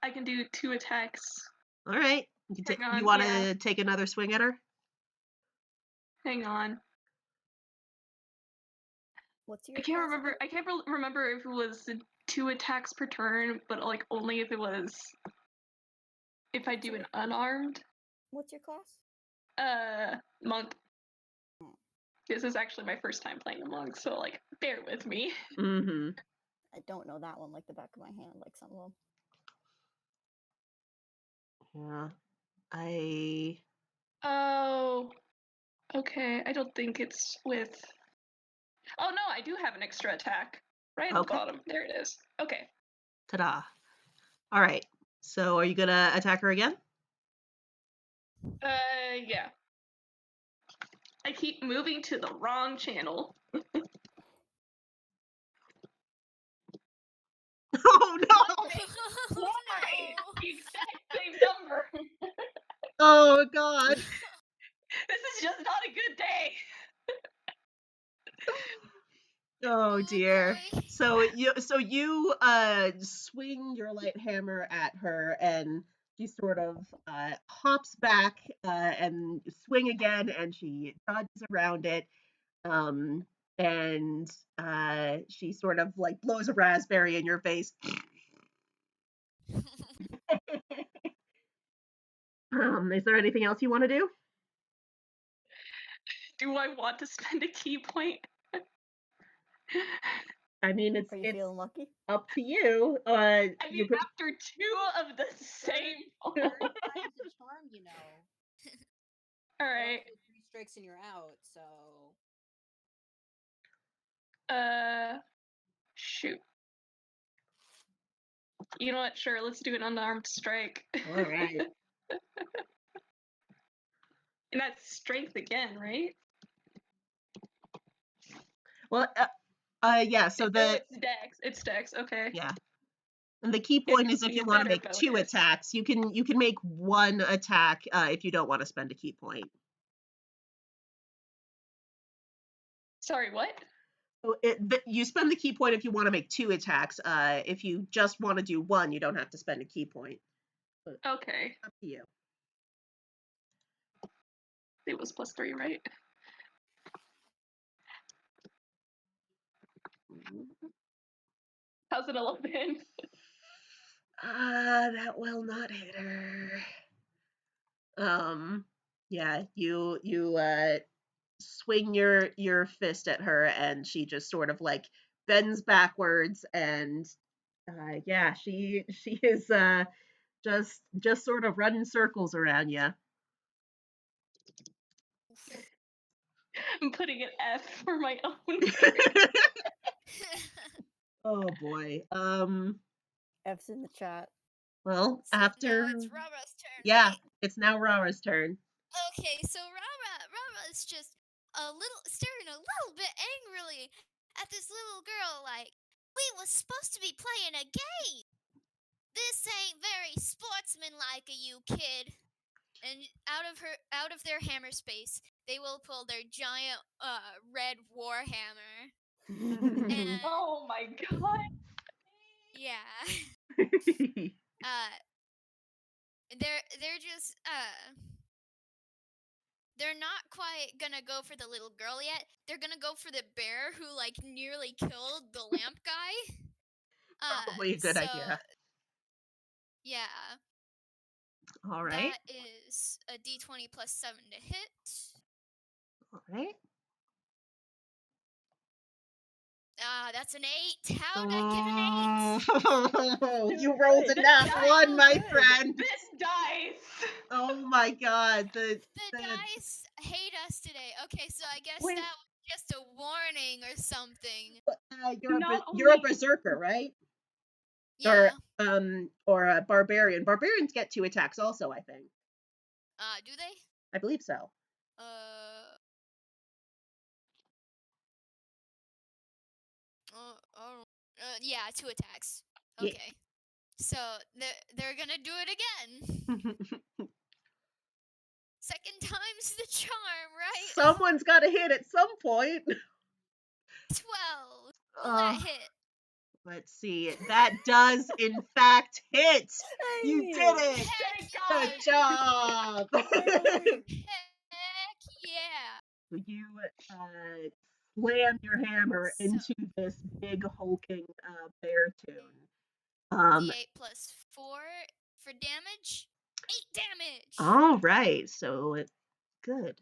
I can do 2 attacks. All right. Hang on, You want to yeah. take another swing at her? Hang on. What's your I can't class remember. again? I can't remember if it was 2 attacks per turn, but like only if it was if I do an unarmed. What's your class? Monk. This is actually my first time playing a monk, so like bear with me. Mm-hmm. I don't know that one like the back of my hand, like some of them. Yeah. I Oh, okay. I don't think it's with. Oh no, I do have an extra attack right at the Okay. bottom. There it is. Okay. Ta-da. All right. So are you gonna attack her again? Yeah. I keep moving to the wrong channel. Oh no! Why? No. The exact same number. Oh god. This is just not a good day. Oh dear. boy. So you swing your light hammer at her and she sort of hops back and swing again and she dodges around it. Um and she sort of like blows a raspberry in your face. Is there anything else you want to do? Do I want to spend a key point? I mean, Are you it's feeling lucky? up to you. I You mean, could. after 2 of the same. Third time's a charm, you know. All But right. also 3 strikes and you're out, so. Shoot. You know what? Sure, let's do an unarmed strike. All right. And that's strength again, right? Well, yeah. So Oh, it's dex. It's dex. Okay. yeah. And the key Yeah, point is if you want to better make 2 bonus. attacks, you can make 1 attack if you don't want to spend a key point. Sorry, what? So you spend the key point if you want to make 2 attacks. If you just want to do 1, you don't have to spend a key point. But Okay. up to you. It was +3, right? How's an 11? That will not hit her. Yeah, you swing your fist at her and she just sort of like bends backwards and yeah, she is just sort of running circles around you. I'm putting an F for my own. Oh boy. F's in the chat. Well, So after now it's Rara's turn, yeah, right? it's now Rara's turn. Okay, so Rara is just staring a little bit angrily at this little girl, like, we was supposed to be playing a game. This ain't very sportsmanlike of you, kid. And out of their hammer space, they will pull their giant red war hammer. And Oh my god. yeah. uh they're just they're not quite gonna go for the little girl yet. They're gonna go for the bear who like nearly killed the lamp guy. Probably a good So idea. yeah, All right. that is a d20 plus 7 to hit. All right. That's an 8. How did I get an 8? Oh, you rolled a nat 1, my friend. This dice. Oh my god. The dice hate us today. Okay, so I guess Wait. that was just a warning or something. Not you're a only- berserker, right? Yeah. Or a barbarian. Barbarians get 2 attacks also, I think. Do they? I believe so. Yeah, 2 attacks. Yeah. Okay. So they're gonna do it again. Second time's the charm, right? Someone's got to hit at some point. 12. Will that hit? Let's see. That does, in fact, hit. You did it. Heck Thank Good job. Heck yeah. You slam your hammer So into this big hulking bear tune. D8 plus 4 for damage. 8 damage. All right. So good.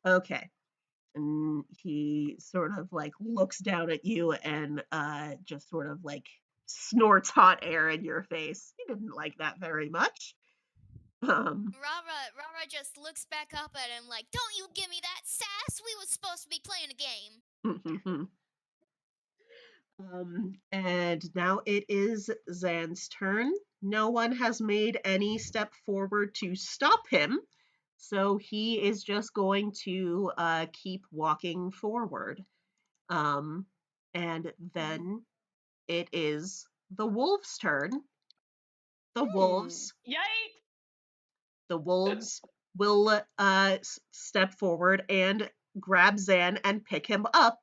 Okay. And he sort of like looks down at you and just sort of like snorts hot air in your face. He didn't like that very much. Rara just looks back up at him like, don't you give me that sass. We was supposed to be playing a game. And now it is Zan's turn. No one has made any step forward to stop him, so he is just going to keep walking forward. And then it is the wolves' turn. The wolves Yikes. The wolves will step forward and grab Zan and pick him up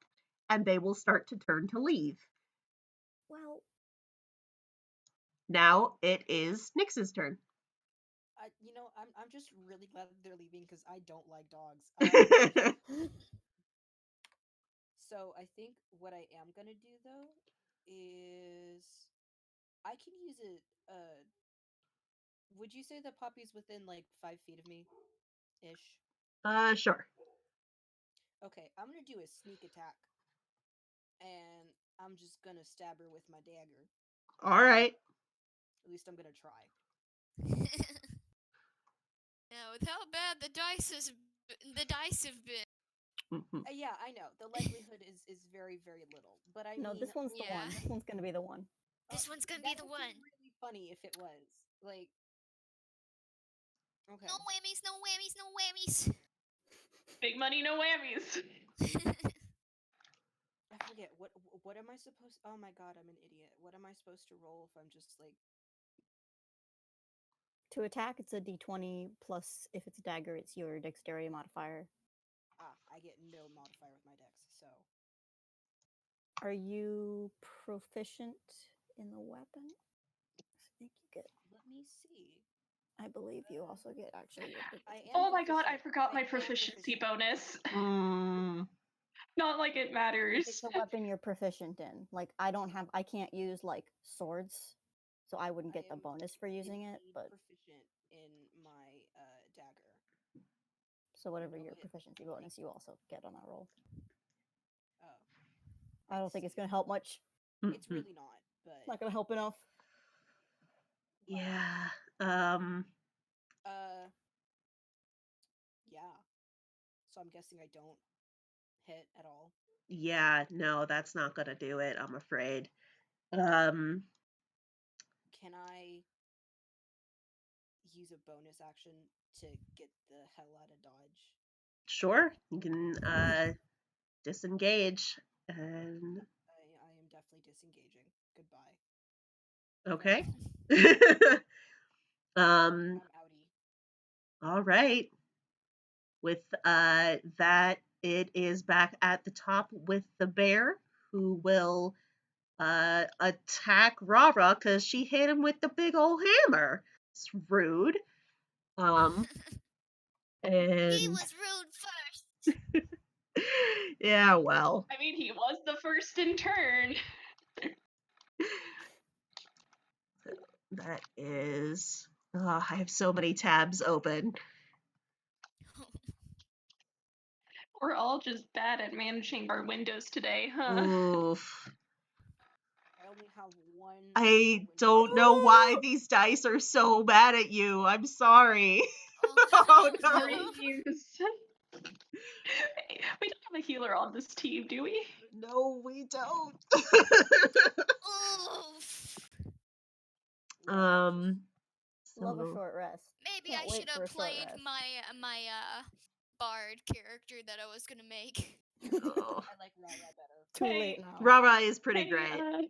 and they will start to turn to leave. Well, Now it is Nyx's turn. I'm just really glad that they're leaving because I don't like dogs. So I think what I am gonna do though is I can use it. Would you say that Poppy's within like 5 feet of me, ish? Sure. Okay, I'm gonna do a sneak attack, and I'm just gonna stab her with my dagger. All right. At least I'm gonna try. Now, with how bad the dice have been. Yeah, I know. The likelihood is very very little, but I no, mean, this one's the Yeah. one. This one's gonna be the one. This one's gonna be that the would one. really funny if it was like. Okay. No whammies, no whammies, no whammies. Big money, no whammies. I forget what am I supposed? Oh my god, I'm an idiot. What am I supposed to roll if I'm just like? To attack, it's a d20 plus if it's a dagger, it's your dexterity modifier. I get no modifier with my dex, so. Are you proficient in the weapon? I think you get. Let me see. I believe you also get actually your I proficiency. am Oh my god, I proficient. forgot my am proficiency proficient. bonus. Mm, Not like it If matters. it's a weapon you're proficient in, like I can't use like swords, so I wouldn't I get the am bonus for using it. indeed But proficient in my dagger. so whatever Though your it, proficiency like, bonus, you also get on that roll. oh, I don't let's think it's see. gonna help much. It's mhm. really not, but Not gonna help enough. wow. Yeah. Uh, yeah. So I'm guessing I don't hit at all. Yeah, no, that's not gonna do it, I'm afraid. Um, Can I use a bonus action to get the hell out of Dodge? sure. You can disengage and I am definitely disengaging. Goodbye. okay. I'm outie. All right. With that, it is back at the top with the bear, who will attack Rara because she hit him with the big old hammer. It's rude. Um, He and was rude first. yeah, well, I mean, he was the first in turn. that is. I have so many tabs open. We're all just bad at managing our windows today, huh? Oof. I only have one I single don't window. know why these dice are so mad at you. I'm sorry. Oh Oh no. Refuse. We don't have a healer on this team, do we? No, we don't. Oof. um, Love a so short rest. Maybe Can't I wait should for have a short played rest. my bard character that I was gonna make. oh. I like Rara better. Too Hey, late now. Rara is pretty Hey, great.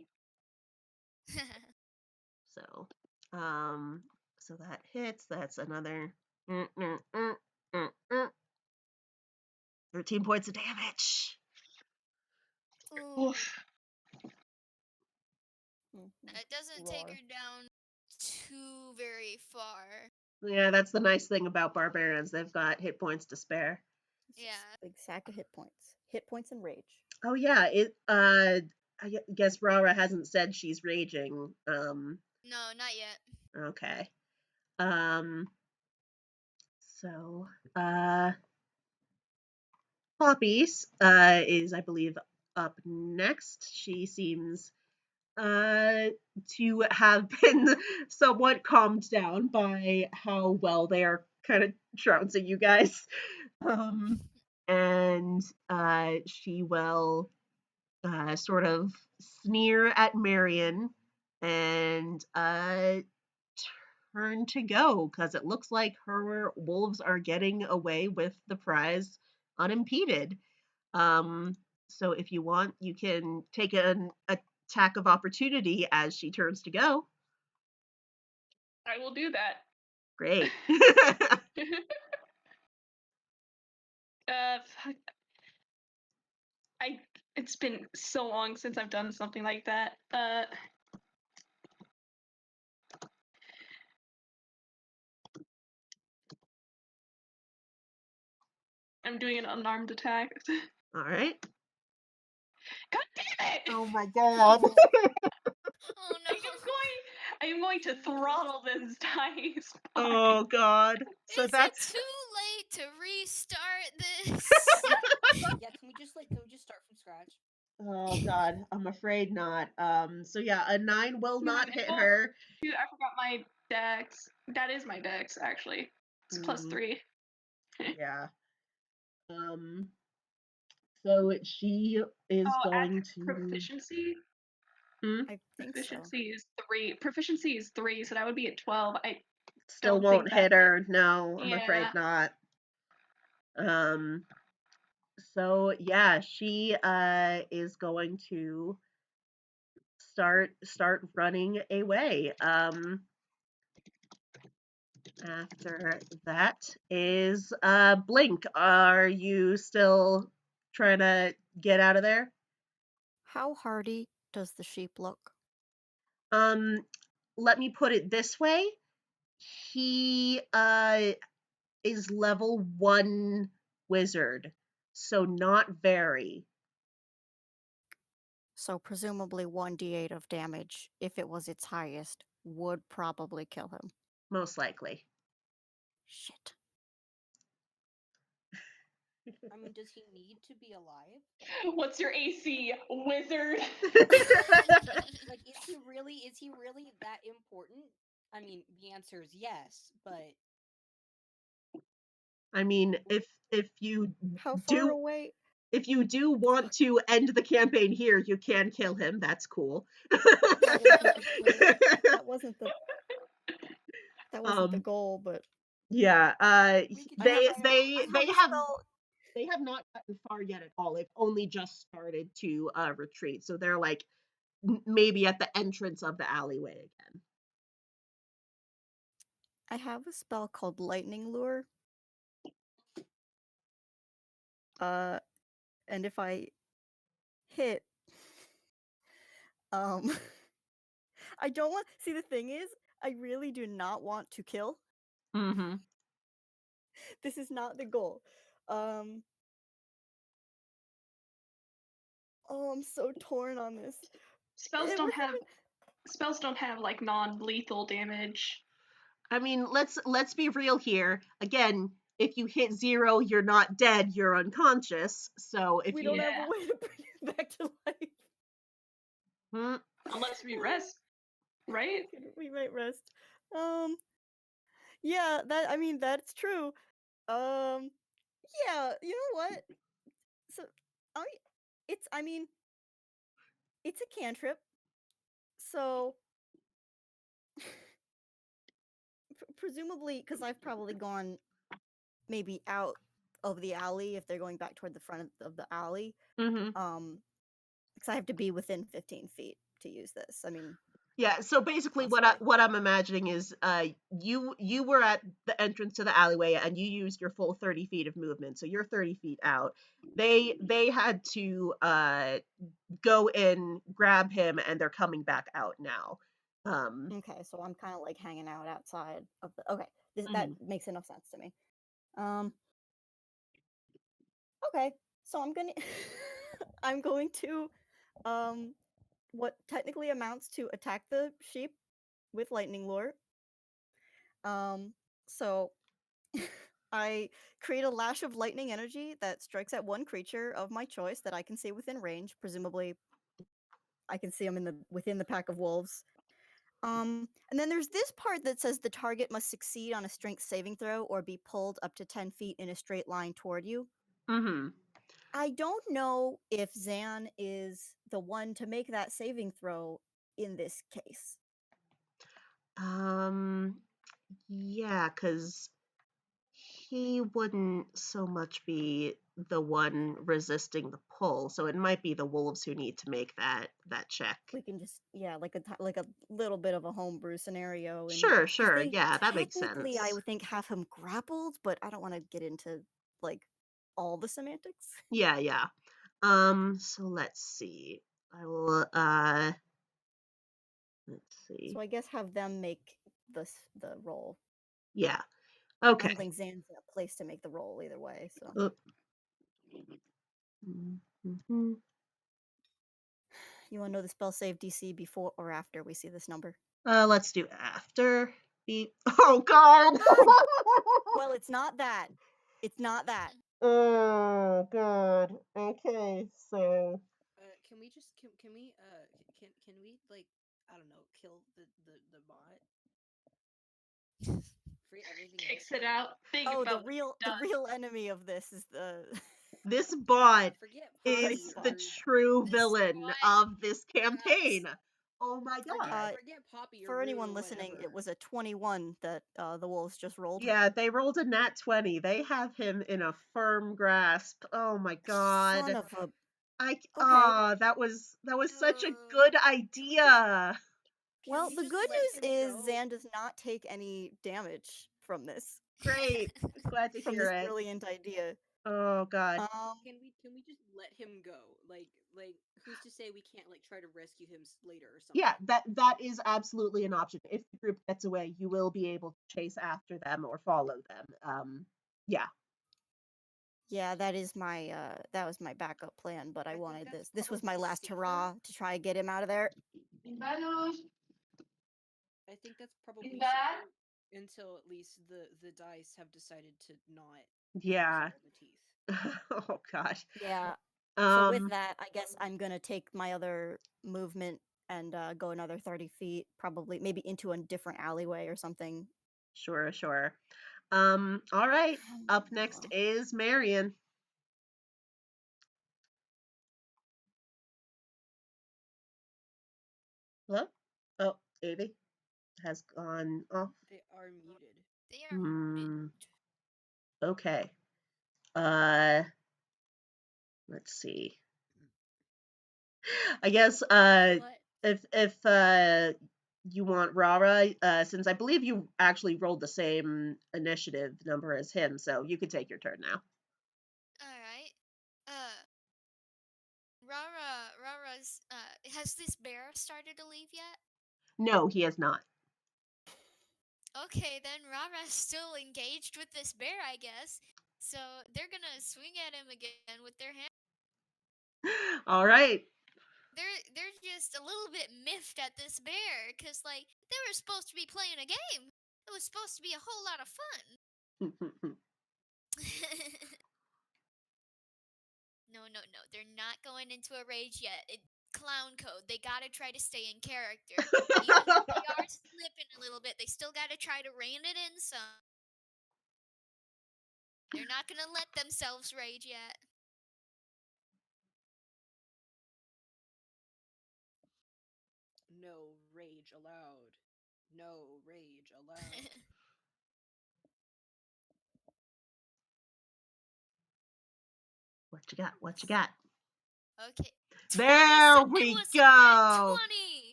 So, so that hits. That's another 13 points of damage. Ooh, oof. it doesn't take Roar. her down too very far. Yeah, that's the nice thing about barbarians. They've got hit points to spare. It's Yeah. just a big sack of hit points. Hit points and rage. Oh yeah, I guess Rara hasn't said she's raging. No, not yet. Okay. Um, so uh Poppies is I believe up next. She seems to have been somewhat calmed down by how well they are kind of trouncing you guys. Um, and she will sort of sneer at Marion and turn to go because it looks like her wolves are getting away with the prize unimpeded. Um, so if you want, you can take an attack of opportunity as she turns to go. I will do that. Great. Fuck. I It's been so long since I've done something like that. I'm doing an unarmed attack. All right. God damn it! Oh my god. Oh no. I am going to throttle this dice. Oh god. So Is it that's too late to restart this? Yeah, can we just start from scratch? oh god. I'm afraid not. So yeah, a 9 will not hit Oh, her. dude, I forgot my dex. That is my dex, actually. It's Mhm. +3. Yeah. Um so she is Oh, add going your to proficiency. hmm? I think so. Proficiency is 3. Proficiency is 3, so that would be at 12. I Still don't won't think that. hit her. No, I'm Yeah. afraid not. Um so yeah, she is going to start running away. After that is Blink. Are you still trying to get out of there? How hardy does the sheep look? Um let me put it this way. He is level 1 wizard. So not very, So presumably 1d8 of damage, if it was its highest, would probably kill him. most likely. Shit. I mean, does he need to be alive? What's your AC, wizard? Like, is he really that important? I mean, the answer is yes, but I mean, if you How far do away? if you do want to end the campaign here, you can kill him. That's cool. That wasn't the point. That wasn't the um goal, but yeah, we could I just have they a try they I have they a have spell. they have not gotten far yet at all. They've only just started to retreat. So they're like maybe at the entrance of the alleyway again. I have a spell called Lightning Lure. Uh, and if I hit, um, I don't want. See, the thing is, I really do not want to kill. Mhm. This is not the goal. Um, oh, I'm so torn on this. Spells It don't would have like non-lethal damage. I mean, let's be real here. Again, if you hit 0, you're not dead, you're unconscious. So if We you don't have a Yeah. way to bring it back to life. Hmm, Unless we rest, right? We might rest. Um, yeah, I mean, that's true. Um, yeah, you know what? So, I, I mean, it's a cantrip, so presumably, because I've probably gone maybe out of the alley if they're going back toward the front of the alley. mhm. Because I have to be within 15 feet to use this. I mean, Yeah, so basically possibly. what I'm imagining is you were at the entrance to the alleyway and you used your full 30 feet of movement. So you're 30 feet out. They had to go in, grab him, and they're coming back out now. Okay, so I'm kind of like hanging out outside of the. Okay, that Mhm. makes enough sense to me. Um, okay, so I'm gonna I'm going to what technically amounts to attack the sheep with lightning lure. So I create a lash of lightning energy that strikes at one creature of my choice that I can see within range. Presumably, I can see them within the pack of wolves. And then there's this part that says the target must succeed on a strength saving throw or be pulled up to 10 feet in a straight line toward you. Mhm. I don't know if Zan is the one to make that saving throw in this case. Um yeah, cuz he wouldn't so much be the one resisting the pull. So it might be the wolves who need to make that check. We can just like a little bit of a homebrew scenario, and Sure, because sure. they Yeah, that makes technically I sense. would think have him grappled, but I don't want to get into like all the semantics. Yeah, yeah. So let's see. I will let's see. So I guess have them make the roll. Yeah. I don't Okay. think Zan's in a place to make the roll either way. So Mhm. you want to know the spell save DC before or after we see this number? Let's do after. Oh God. Well, it's not that. It's not that. Oh God. Okay, so Can we just can we can we like I don't know kill the bot? Forget everything else. Kicks it out. Think Oh, about the real enemy of this is the this bot Forget is Poppy. the bot. true This villain bot of this campaign. Oh my God. Forget Poppy. You're For anyone rude or listening, whatever. it was a 21 that the wolves just rolled. Yeah, they rolled a nat 20. They have him in a firm grasp. Oh my Son God. of a. Okay. That was such a Oh. good Can we just idea. Well, we the just good let news him is go? Zan does not take any damage from this Great. Glad to hear it. brilliant idea. Oh God. Can we just let him go? Like who's to say we can't like try to rescue him later or something? Yeah, that is absolutely an option. If the group gets away, you will be able to chase after them or follow them. Yeah. Yeah, that is my that was my backup plan, but I think wanted that's this. This was my probably last safer. hurrah to try and get him out of there. I think that's probably that. safer until at least the dice have decided to not Yeah. crimson in the teeth. Oh God. Yeah. So with Um, that, I guess I'm gonna take my other movement and go another 30 feet, probably maybe into a different alleyway or something. sure, sure. All right. Up next is Marion. Hello? Oh, Avy has gone off. They are muted. They are Hmm. muted. Okay. Uh, let's see. I guess What? if you want Rara, since I believe you actually rolled the same initiative number as him, so you can take your turn now. Alright. Rara's, has this bear started to leave yet? No, he has not. Okay, then Rara's still engaged with this bear, I guess. So they're gonna swing at him again with their hand. All right. They're just a little bit miffed at this bear, cause like they were supposed to be playing a game. It was supposed to be a whole lot of fun. No. They're not going into a rage yet. Clown code. They gotta try to stay in character. Even though they are slipping a little bit, they still gotta try to rein it in some. They're not gonna let themselves rage yet. No rage allowed. No rage allowed. What you got? What you got? Okay. 20. There It we was a nat go.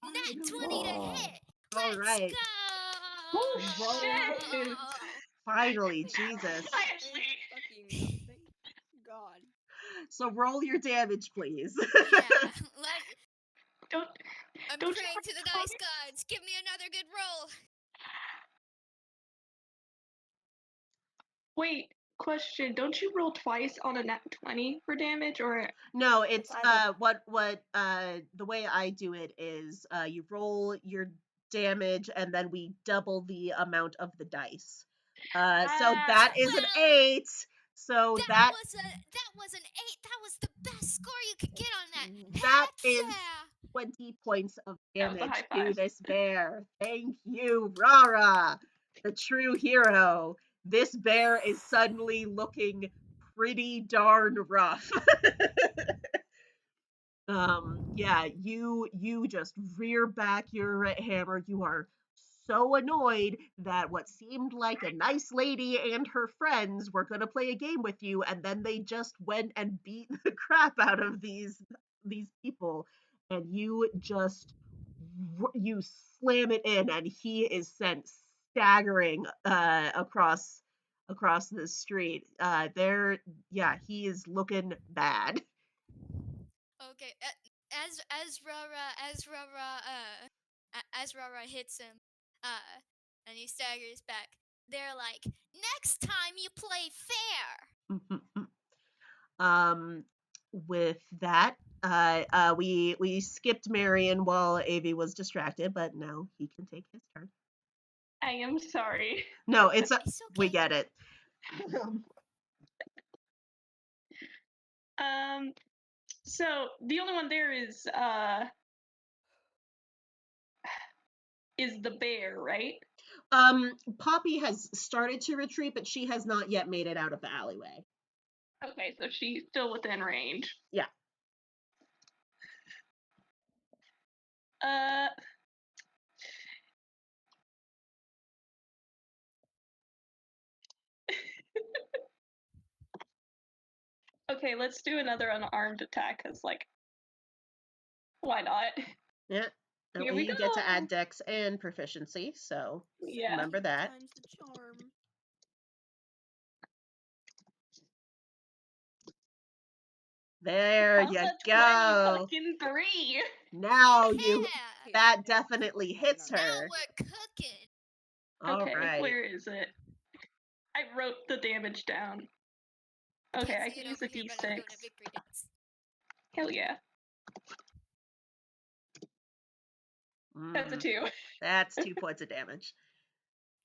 20. Nat 20 to hit. All Let's right. Oh Roll. shit! go. Finally, Jesus. Finally. Fucking thank God. So roll your damage, please. Yeah. Don't I'm don't you praying to the tell dice me? gods. Give me another good roll. Wait, question. Don't you roll twice on a nat 20 for damage or No, it's either what the way I do it is you roll your damage and then we double the amount of the dice. So that is an Well, 8. So that that was an 8. That was the best score you could get on that. that Heck is yeah. 20 points of that was a high damage to five? this bear. Thank you, Rara, the true hero. This bear is suddenly looking pretty darn rough. Yeah, you just rear back your hammer. You are so annoyed that what seemed like a nice lady and her friends were going to play a game with you, and then they just went and beat the crap out of these people, and you just you slam it in, and he is sent staggering across the street. There, yeah, he is looking bad. Okay. As Rara hits him, and he staggers back. They're like, "Next time you play fair." Um, with that, we skipped Marion while Avi was distracted, but now he can take his turn. I am sorry. No, It's we okay. get it. So the only one there is the bear, right? Poppy has started to retreat, but she has not yet made it out of the alleyway. Okay, so she's still within range. Yeah. Uh. Okay, let's do another unarmed attack, because, like, why not? Yeah. That Here way we you get to add go! dex and proficiency, so Yeah. remember that. Times the charm. There On you a 20 go. fucking 3! Now Yeah. that definitely Fine hits on that. Now her. we're cooking. All Okay, right. where is it? I wrote the damage down. I Okay, can't I see can it use over a here, but I'm doing a d6. victory dance. Hell yeah. That's a Mm, 2. that's 2 points of damage.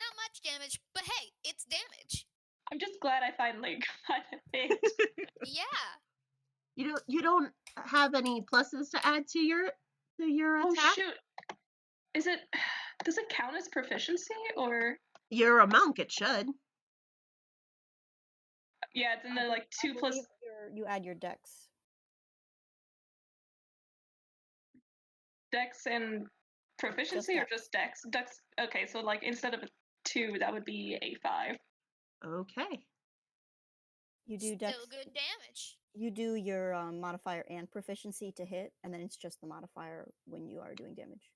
Not much damage, but hey, it's damage. I'm just glad I finally got a hit. Yeah. You don't have any pluses to add to your Oh attack? shoot. Is it does it count as proficiency or You're a monk, it should. yeah, it's in the like I 2 plus believe you add your dex. dex and proficiency or dex. just dex? Dex okay, so like instead of a 2, that would be a 5. Okay. You do dex. Still good damage. You do your modifier and proficiency to hit, and then it's just the modifier when you are doing damage.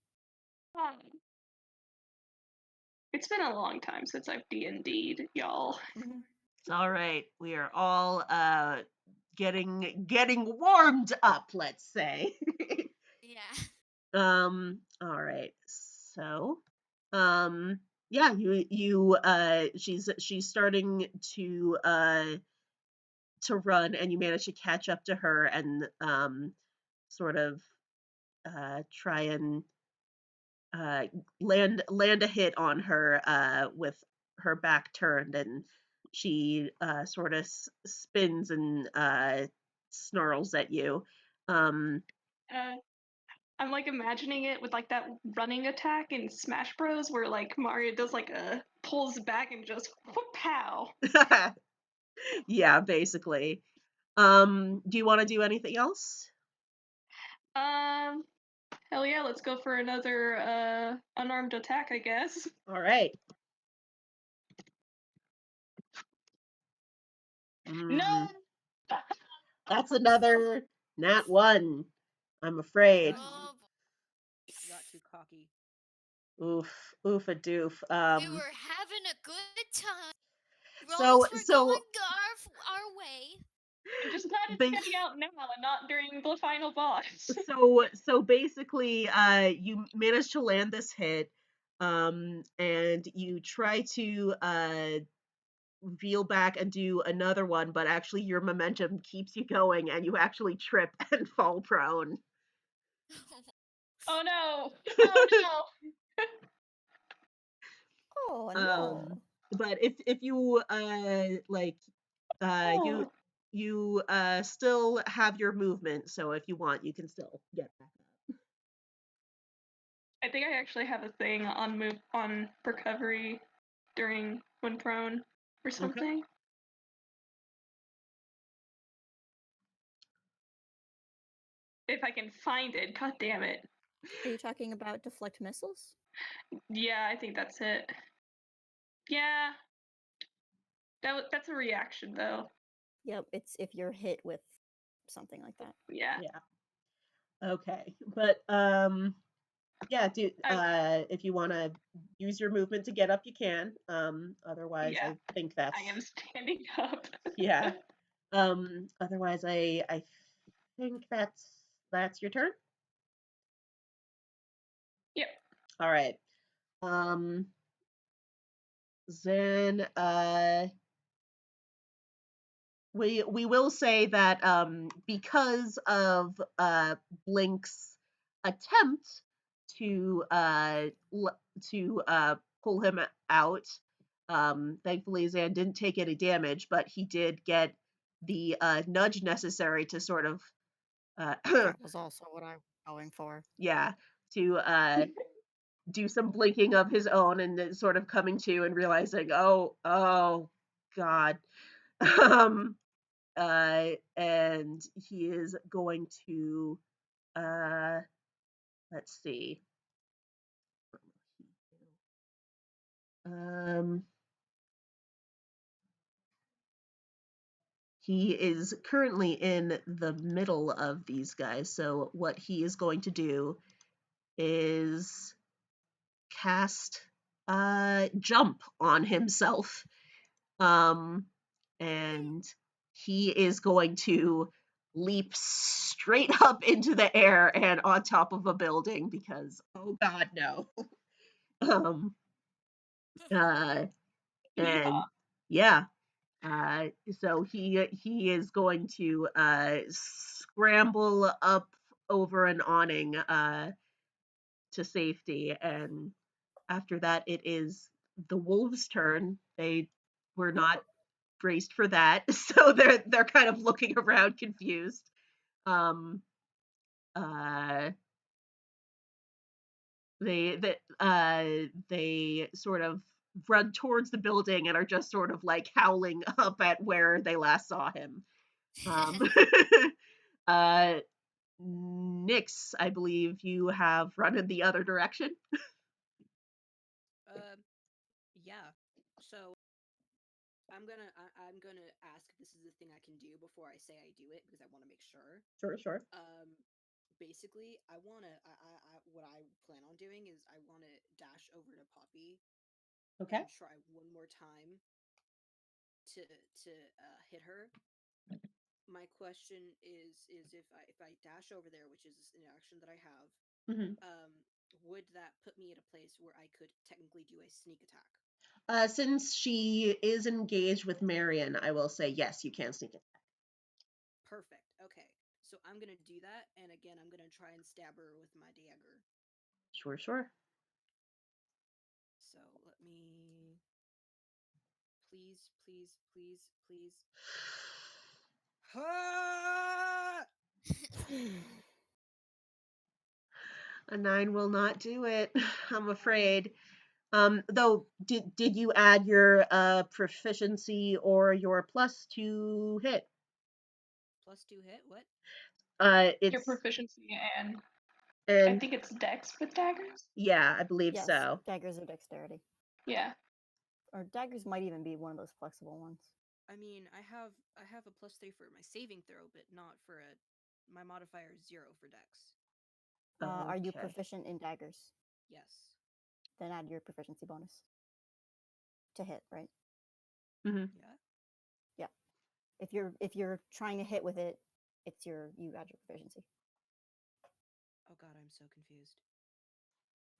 It's been a long time since I've D&D'd, y'all. It's all right. We are all getting warmed up, let's say. Yeah. All right. So yeah, she's starting to run, and you manage to catch up to her and sort of try and land a hit on her with her back turned, and she sort of spins and snarls at you. Uh, I'm like imagining it with like that running attack in Smash Bros where like Mario does like a pulls back and just whoop pow. Yeah, basically. Do you want to do anything else? Um hell yeah, let's go for another unarmed attack, I guess. All right. Mm, No. that's another nat 1. I'm afraid. Oh, Got too cocky. Oof, oof a doof. we were having a good time. So Rolls were going our way. I'm just glad it's bas- getting out now and not during the final boss. so basically, you manage to land this hit, and you try to reel back and do another one, but actually your momentum keeps you going, and you actually trip and fall prone. Oh no. Oh no. Oh Um, no! but if you like Oh. you still have your movement, so if you want, you can still get back up. I think I actually have a thing on move on recovery during when prone or Okay. something. If I can find it, god damn it. Are you talking about deflect missiles? Yeah, I think that's it. Yeah. That's a reaction though. Yep, it's if you're hit with something like that. Yeah. Yeah. Okay. But yeah, if you want to use your movement to get up, you can. Otherwise, Yeah. I think that's I am standing up. yeah. Otherwise, I think that's That's your turn? Yep. All right. Then we will say that because of Blink's attempt to pull him out, thankfully Zan didn't take any damage, but he did get the nudge necessary to sort of That was also what I'm going for. yeah, to do some blinking of his own and then sort of coming to and realizing, oh God. um and he is going to let's see. Um he is currently in the middle of these guys, so what he is going to do is cast jump on himself. And he is going to leap straight up into the air and on top of a building because oh god no. um uh and Yeehaw. yeah, uh so he is going to scramble up over an awning to safety, and after that it is the wolves' turn. They were not braced for that, so they're kind of looking around confused. Um, uh, they sort of run towards the building and are just sort of like howling up at where they last saw him. Um, uh, Nyx, I believe you have run in the other direction. Yeah. So I'm gonna ask if this is the thing I can do before I say I do it because I want to make sure. Sure, sure. Basically, what I plan on doing is I want to dash over to Poppy Okay. and try one more time to hit her. My question is if I dash over there, which is an action that I have, Mm-hmm. would that put me at a place where I could technically do a sneak attack? Since she is engaged with Marion, I will say yes, you can sneak it. Perfect. Okay. So I'm gonna do that, and again, I'm gonna try and stab her with my dagger. Sure, sure. So let me, please, please, please, please. A 9 will not do it, I'm afraid. Though, did you add your proficiency or your plus to hit? +2 hit. What? Your It's proficiency and I and think it's dex with daggers. yeah, I believe Yes, so. daggers are dexterity. Yeah. Or daggers might even be one of those flexible ones. I mean, I have a +3 for my saving throw, but not for a. My modifier is 0 for dex. Are you Okay. proficient in daggers? Yes. Then add your proficiency bonus to hit, right? Mm-hmm. Yeah. Yeah. If you're trying to hit with it, you add your proficiency. Oh god, I'm so confused.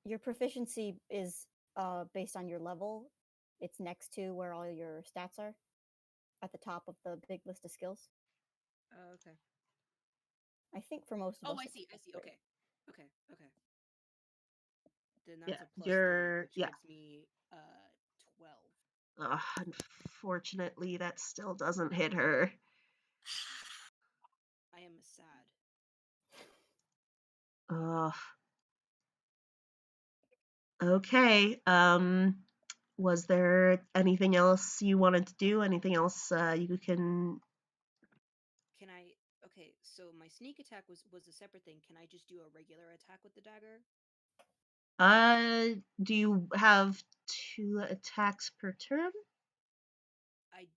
Your proficiency is based on your level. It's next to where all your stats are, at the top of the big list of skills. Okay. I think for most of Oh, us. I see. I see. Okay. Okay. Okay. Then Yeah, that's a +3, which yeah. gives me 12. Unfortunately, that still doesn't hit her. I am sad. Ugh. Okay. Was there anything else you wanted to do? Anything else you can? Can I? Okay, so my sneak attack was a separate thing. Can I just do a regular attack with the dagger? Do you have 2 attacks per turn? I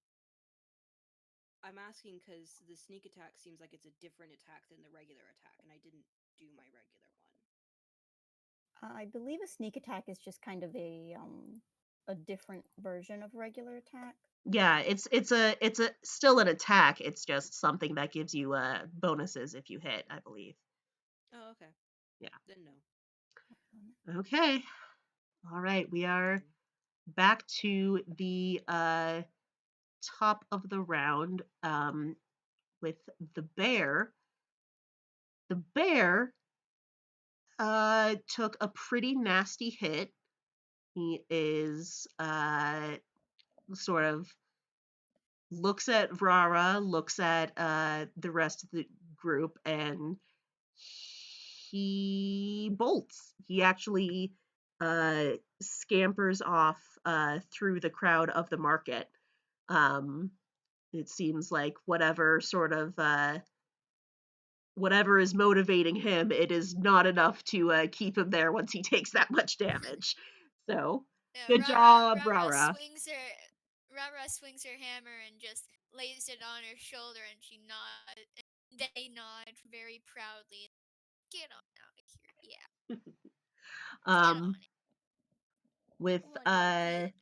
I'm asking because the sneak attack seems like it's a different attack than the regular attack, and I didn't do my regular one. I believe a sneak attack is just kind of a different version of regular attack. Yeah, it's a still an attack. It's just something that gives you bonuses if you hit, I believe. Oh, okay. Yeah. Didn't know. Okay. All right. We are back to the top of the round with the bear. The bear took a pretty nasty hit. He is sort of looks at Rara, looks at the rest of the group, and he bolts. He actually scampers off through the crowd of the market. Um, it seems like whatever is motivating him, it is not enough to keep him there once he takes that much damage. So, Yeah, good job, Rara. Rara swings her hammer and just lays it on her shoulder, and she nods. And they nod very proudly. Get on out of here. Yeah, get Um, on it. with We'll do good.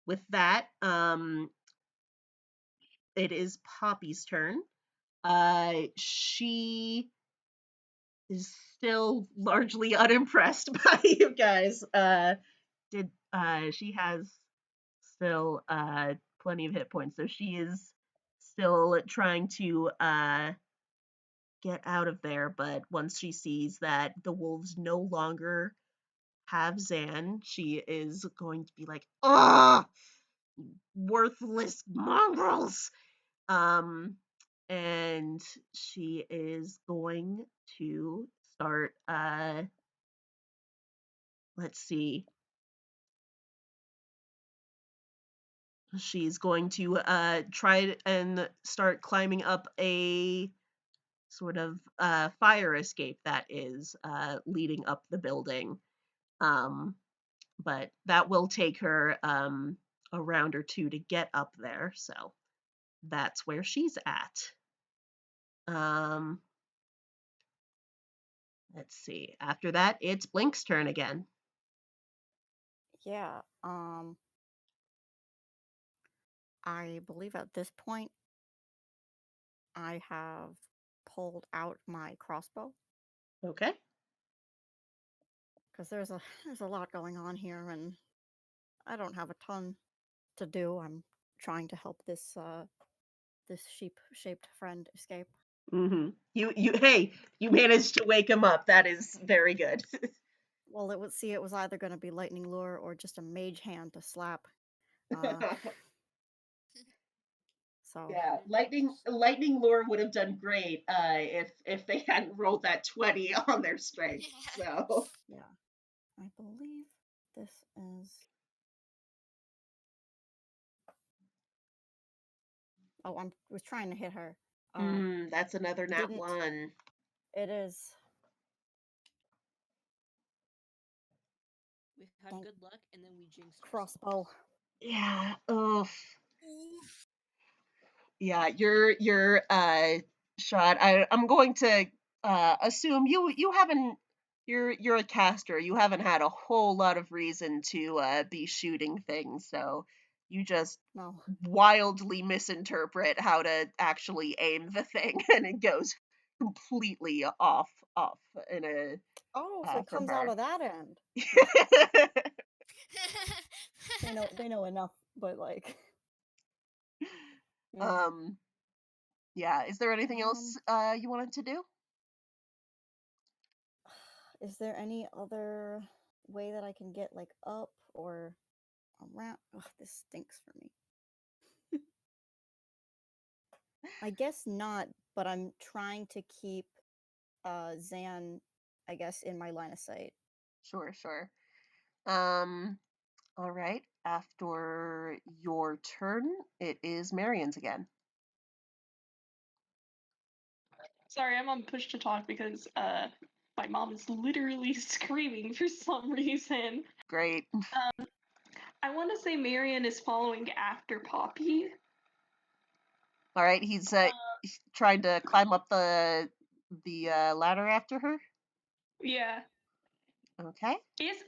with that, it is Poppy's turn. She is still largely unimpressed by you guys. Did She has still plenty of hit points, so she is still trying to get out of there. But once she sees that the wolves no longer have Zan, she is going to be like, "Ah, worthless mongrels!" Um, and she is going to start. Let's see. She's going to try and start climbing up a sort of fire escape that is leading up the building. Um, but that will take her a round or two to get up there. So that's where she's at. Um, let's see. After that, it's Blink's turn again. Yeah. I believe at this point I have pulled out my crossbow Okay. because there's a lot going on here, and I don't have a ton to do. I'm trying to help this sheep-shaped friend escape. Mm-hmm. You managed to wake him up. That is very good. Well, it was either going to be lightning lure or just a mage hand to slap. Uh, so Yeah, lightning lure would have done great if they hadn't rolled that 20 on their strength. So, yeah, I believe this is. Oh, I was trying to hit her. that's another nat Didn't. one. It is. We had Thank good luck, and then we jinxed ourselves. crossbow. Yeah. Oh, Oof. yeah. Your shot. I'm going to assume you haven't. You're a caster. You haven't had a whole lot of reason to be shooting things, so you just No. wildly misinterpret how to actually aim the thing, and it goes completely off in a Oh, so it for comes out her. of that end. They know enough, but like. Yeah. um yeah, is there anything Um. else you wanted to do? Is there any other way that I can get like up or around? Ugh, this stinks for me. I guess not, but I'm trying to keep Zan, I guess, in my line of sight. Sure. um all right, after your turn it is Marion's again. Sorry, I'm on push to talk because my mom is literally screaming for some reason. Great. I want to say Marion is following after Poppy. All right, he's trying to climb up the ladder after her. Yeah. Okay,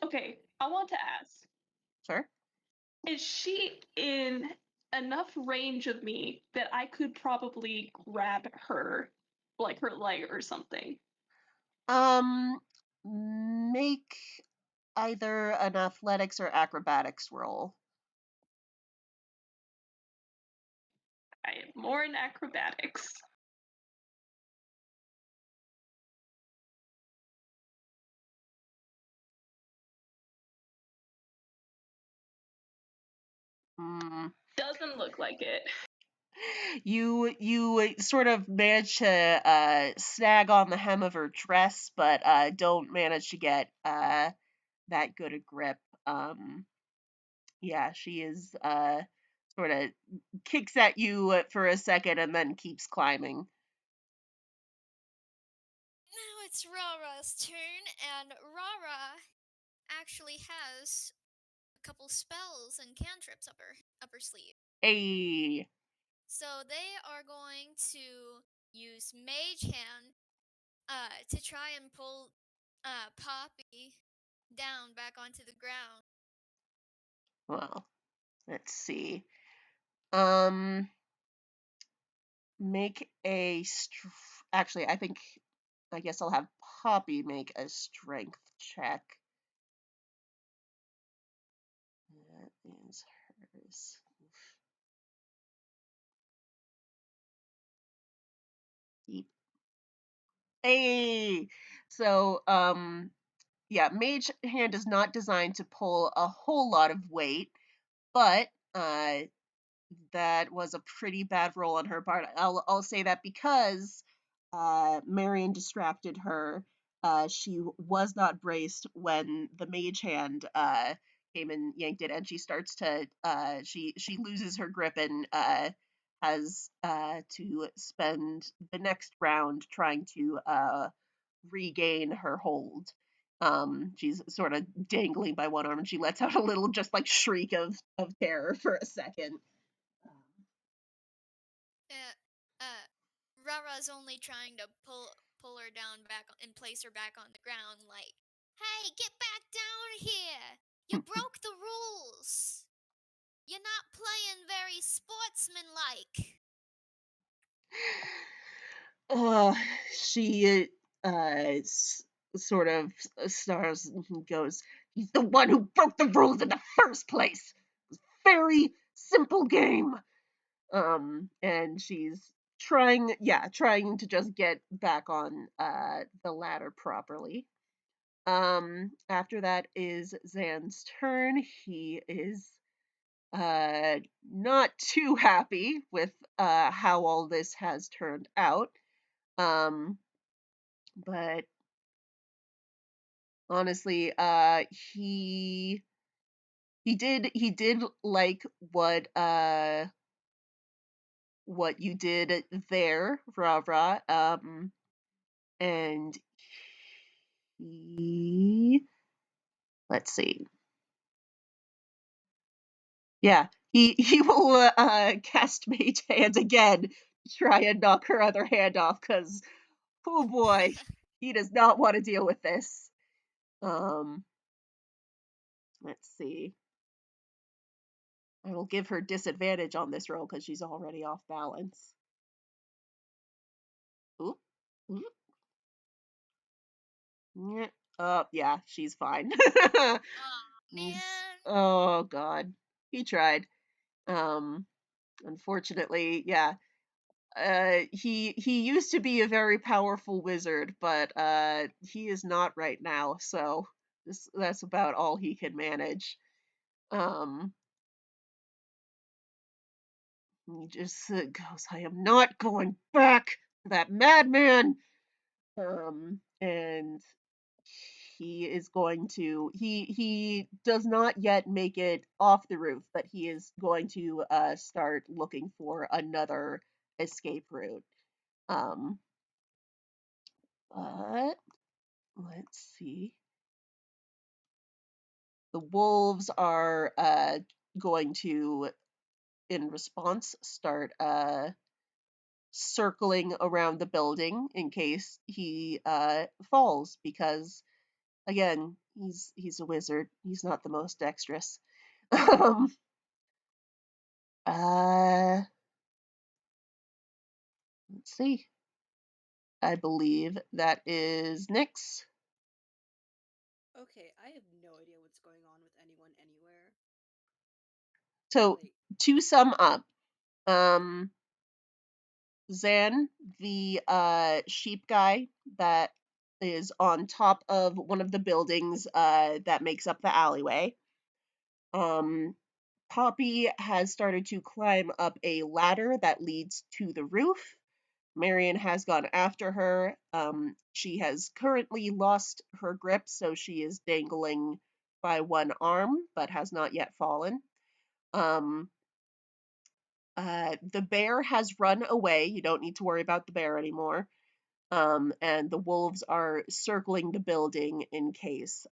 Okay, I want to ask, sure. is she in enough range of me that I could probably grab her, like her leg or something? Make either an athletics or acrobatics roll. I am more in acrobatics. Mm. Doesn't look like it. You sort of manage to snag on the hem of her dress, but don't manage to get that good a grip. Yeah, she is sort of kicks at you for a second and then keeps climbing. Now it's Rara's turn, and Rara actually has a couple spells and cantrips up her sleeve. Hey. So they are going to use Mage Hand to try and pull Poppy down back onto the ground. Well, let's see. Um, make a actually, I guess I'll have Poppy make a strength check. That is hers. Keep. Hey. So, yeah, Mage Hand is not designed to pull a whole lot of weight, but that was a pretty bad roll on her part. I'll say that because Marion distracted her. She was not braced when the mage hand came and yanked it, and she starts to she loses her grip and has to spend the next round trying to regain her hold. She's sort of dangling by one arm, and she lets out a little just like shriek of terror for a second. Rara's only trying to pull her down back and place her back on the ground, like, "Hey, get back down here! You broke the rules. You're not playing very sportsmanlike." She sort of stars and goes, "He's the one who broke the rules in the first place. It was a very simple game." And she's trying to just get back on the ladder properly. After that is Zan's turn. He is not too happy with how all this has turned out. But honestly, he did like what you did there, Rah Rah. And he let's see. Yeah, he will cast Mage Hand again to try and knock her other hand off, because oh boy, he does not want to deal with this. Um, let's see. I will give her disadvantage on this roll because she's already off balance. Oop. Oop. Yeah, she's fine. Aw, man. Oh god. He tried. Um Unfortunately, yeah. He used to be a very powerful wizard, but he is not right now, so that's about all he can manage. Um he just goes, "I am not going back to that madman." And he is going to he does not yet make it off the roof, but he is going to start looking for another escape route. Um, but let's see. The wolves are going to, in response, start circling around the building in case he falls, because again, he's a wizard. He's not the most dexterous. um, uh, let's see. I believe that is Nyx. Okay, I have no idea what's going on with anyone anywhere. So Like, to sum up, Zan, the sheep guy that is on top of one of the buildings that makes up the alleyway. Poppy has started to climb up a ladder that leads to the roof. Marion has gone after her. She has currently lost her grip, so she is dangling by one arm, but has not yet fallen. The bear has run away. You don't need to worry about the bear anymore. And the wolves are circling the building in case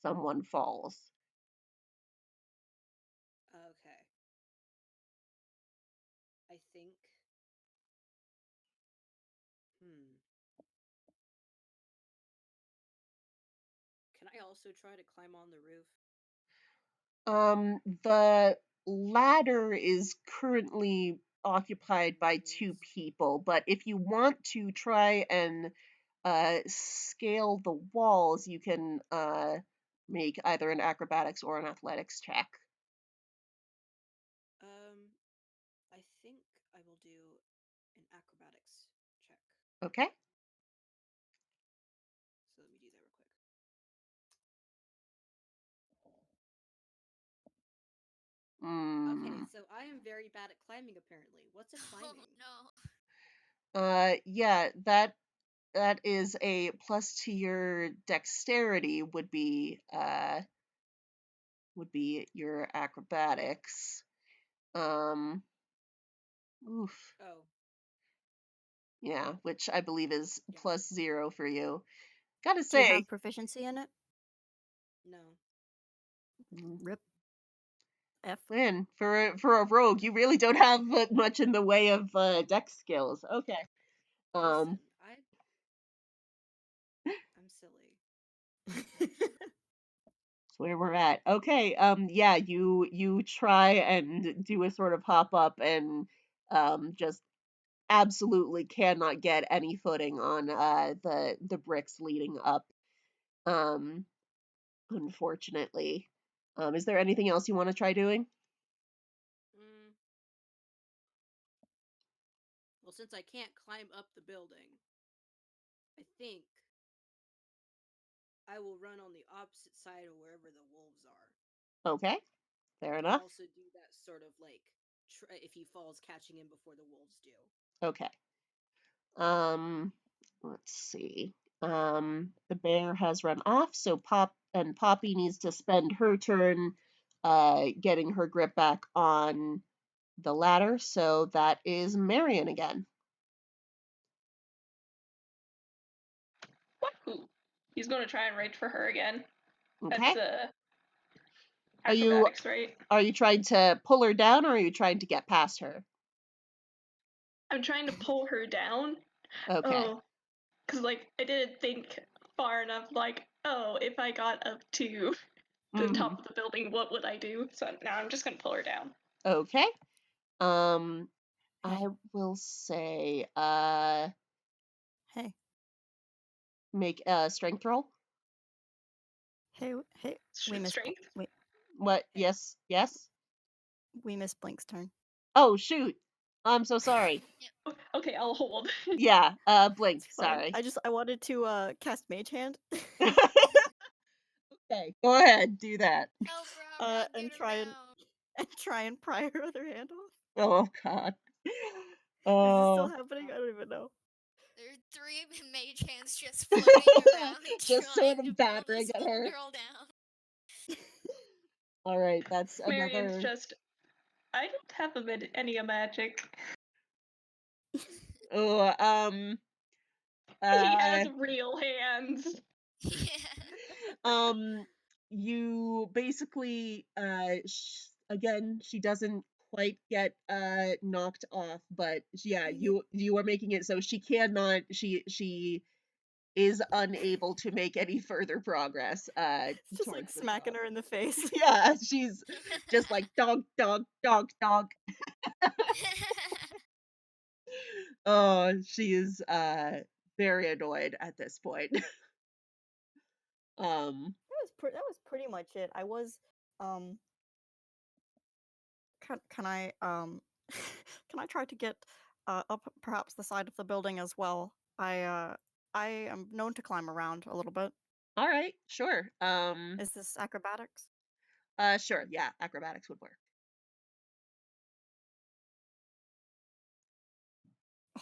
someone falls. okay. I think. Hmm. Can I also try to climb on the roof? The ladder is currently occupied by two Is people, but if you want to try and scale the walls, you can make either an acrobatics or an athletics check. I think I will do an acrobatics check. Okay. So let me do that real quick. Okay, Mm. so I am very bad at climbing apparently. What's a Oh climbing? no. Yeah, that is a plus to your dexterity would be your acrobatics. Oof. Oh, Yeah, which I believe is yeah. +0 for you. Gotta Do you say, have proficiency in it? No. mm, Rip. F. man, for a rogue, you really don't have much in the way of dex skills. Okay. Listen, Um, I'm silly. that's where we're at. Okay. Yeah, you try and do a sort of hop up and just absolutely cannot get any footing on the bricks leading up. Um, Unfortunately. Is there anything else you want to try doing? Mm, well, since I can't climb up the building, I think I will run on the opposite side of wherever the wolves are. Okay, fair And enough. also do that sort of like, if he falls, catching him before the wolves do. Okay. Um, let's see. The bear has run off, so Poppy needs to spend her turn getting her grip back on the ladder, so that is Marion again. Wahoo! He's going to try and reach for her again. Okay. That's Are you acrobatics, right? are you trying to pull her down or are you trying to get past her? I'm trying to pull her down. Okay. Oh, because like I didn't think far enough. Like, oh, if I got up to the Mm-hmm. top of the building, what would I do? So now I'm just gonna pull her down. Okay. Um, I Hey. will say Hey. make a strength roll. Hey. Hey. We missed. Strength. What? Hey, Yes, yes. We missed Blink's turn. Oh shoot. I'm so sorry. Okay, I'll hold. Yeah, Blink, It's fine. sorry. I wanted to cast Mage Hand. Okay, go ahead, do that. Help Rara and get try and around. try and pry her other hand off. Oh god. Is this still Oh. happening? I don't even know. There are three mage hands just floating around Just sort trying to of pull battering this at little her. girl down. All right, that's Marion's another. just. I don't have any magic. Oh, He uh, has real hands. Yeah. um, you basically, again, she doesn't quite get knocked off, but yeah, Dang it. you are making it so she cannot. She is unable to make any further progress It's just like towards the smacking top. her in the face. Yeah, she's just like dog, dog, dog, dog. Oh, she is very annoyed at this point. um That was pretty much it. I was um can I can I try to get up perhaps the side of the building as well? I am known to climb around a little bit. all right, sure. Is this acrobatics? Sure, yeah, acrobatics would work.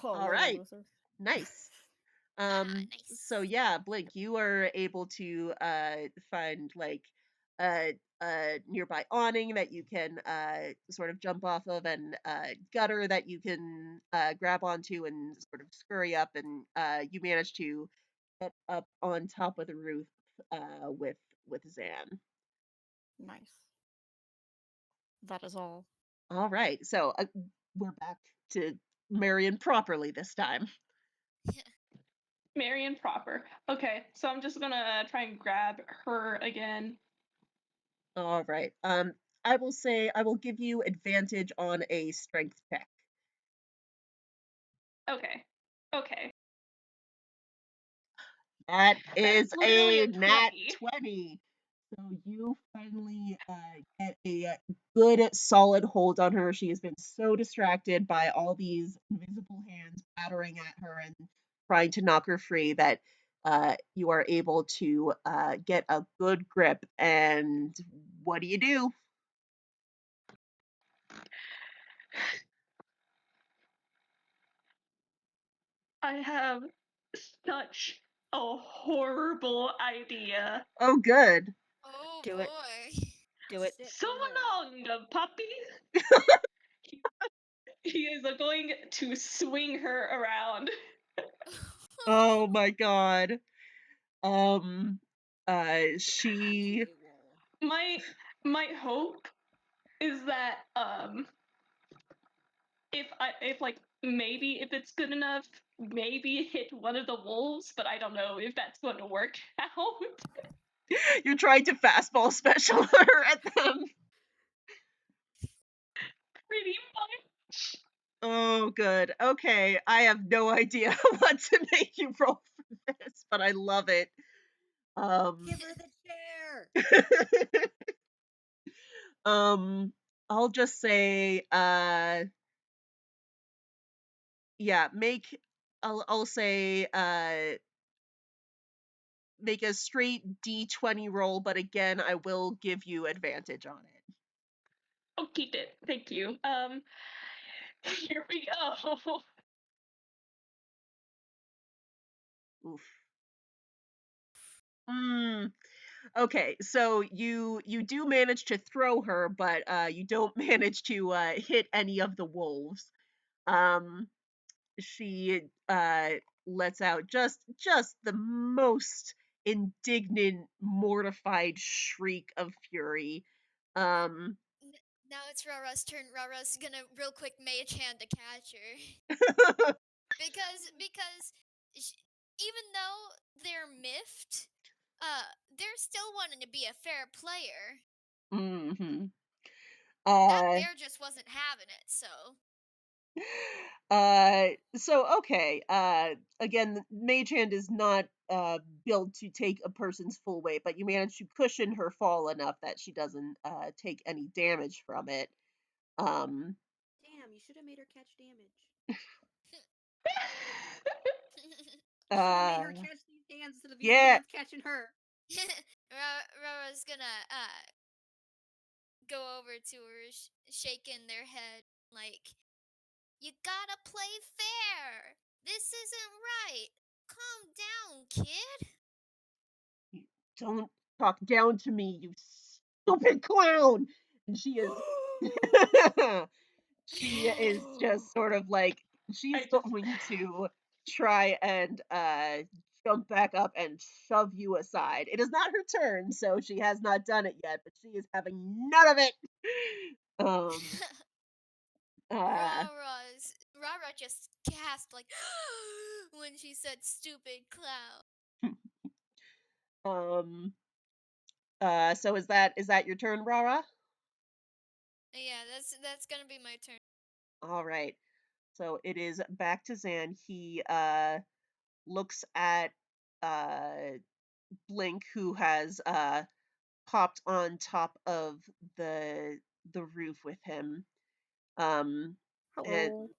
Oh, All lordy right, losers. nice. Ah, nice. So yeah, Blink, you are able to find like a nearby awning that you can sort of jump off of, and gutter that you can grab onto and sort of scurry up, and you manage to get up on top of the roof with Zan. Nice. That is all. All right, so we're back to Marion properly this time. Marion proper. Okay, so I'm just gonna try and grab her again. All right. I will say I will give you advantage on a strength check. Okay. Okay. That That is is literally a a nat 20. 20. So you finally get a good solid hold on her. She has been so distracted by all these invisible hands battering at her and trying to knock her free that you are able to get a good grip. And what do you do? I have such a horrible idea. Oh, good. Oh Do it. boy. Do it. Sit So on her. long, puppy. He, he is going to swing her around. Oh my God. Um, Smash she a wall. My my hope is that if like maybe if it's good enough, maybe hit one of the wolves, but I don't know if that's going to work out. you're trying to fastball special her at them. Pretty much. Oh, good. Okay, I have no idea what to make you roll for this, but I love it. Um, Give her the chair. um, I'll just say, yeah, I'll say, make a straight D20 roll, but again, I will give you advantage on it. Okay, thank you. Here we go. Oof. Hmm. Okay, so you do manage to throw her, but you don't manage to hit any of the wolves. Um, she lets out just the most indignant, mortified shriek of fury. Um, N- Now it's Rara's turn. Rara's gonna real quick mage hand to catch her because sh even though they're miffed, they're still wanting to be a fair player. hmm That Uh, bear just wasn't having it, so. so okay. Again, Mage Hand is not built to take a person's full weight, but you manage to cushion her fall enough that she doesn't take any damage from it. Um, Damn, you should have made her catch damage. You should have made her uh, catch these hands instead of these yeah, hands catching her. Rara's gonna go over to her, shaking their head like, "You gotta play fair. This isn't right. Calm down, kid." don't talk down to me, you stupid clown. And she is just sort of like I she's just going to try and jump back up and shove you aside. It is not her turn, so she has not done it yet, but she is having none of it. Um uh Rara just gasped like when she said stupid clown. um so is that your turn, Rara? Yeah, that's gonna be my turn. All right. So it is back to Zan. He looks at uh Blink, who has popped on top of the the roof with him. Um and Hello.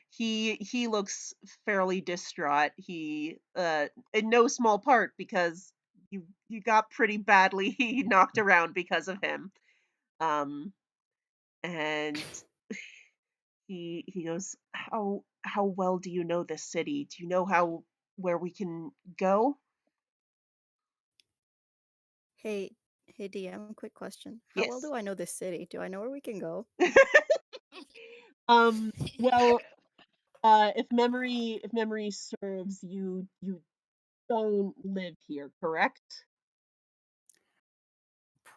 he looks fairly distraught. He in no small part because you got pretty badly knocked around because of him. Um and he goes, how well do you know this city? Do you know how where we can go? Hey, hey DM, quick question. How well Yes. do I know this city? Do I know where we can go? um well, if memory serves you, you don't live here, correct?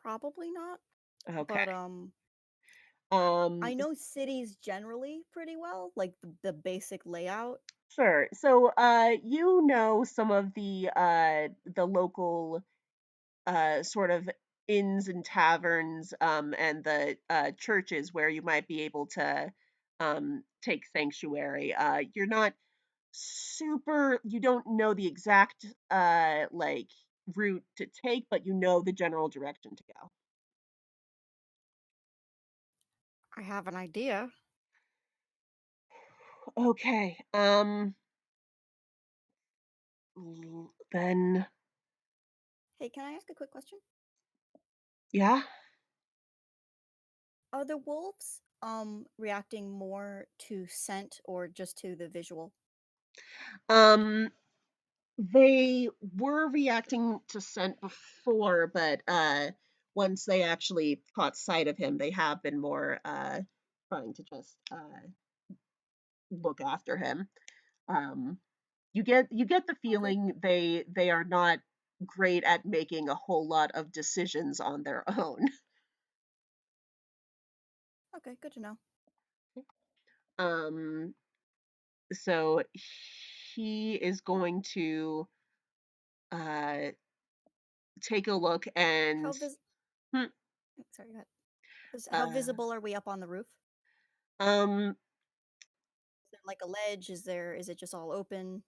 Probably not, Okay. but Um I know cities generally pretty well, like the basic layout. sure. So you know some of the local sort of inns and taverns, and the churches where you might be able to take sanctuary. You're not super, you don't know the exact like route to take, but you know the general direction to go. I have an idea. Okay. Then Hey, can I ask a quick question? yeah. Are the wolves reacting more to scent or just to the visual? Um they were reacting to scent before, but once they actually caught sight of him, they have been more trying to just look after him. Um you get the Okay. feeling they are not great at making a whole lot of decisions on their own. Okay, good to know. Um so he is going to uh take a look How and vis hmm, sorry, go ahead. How uh visible are we up on the roof? um Is there like a ledge? Is it just all open?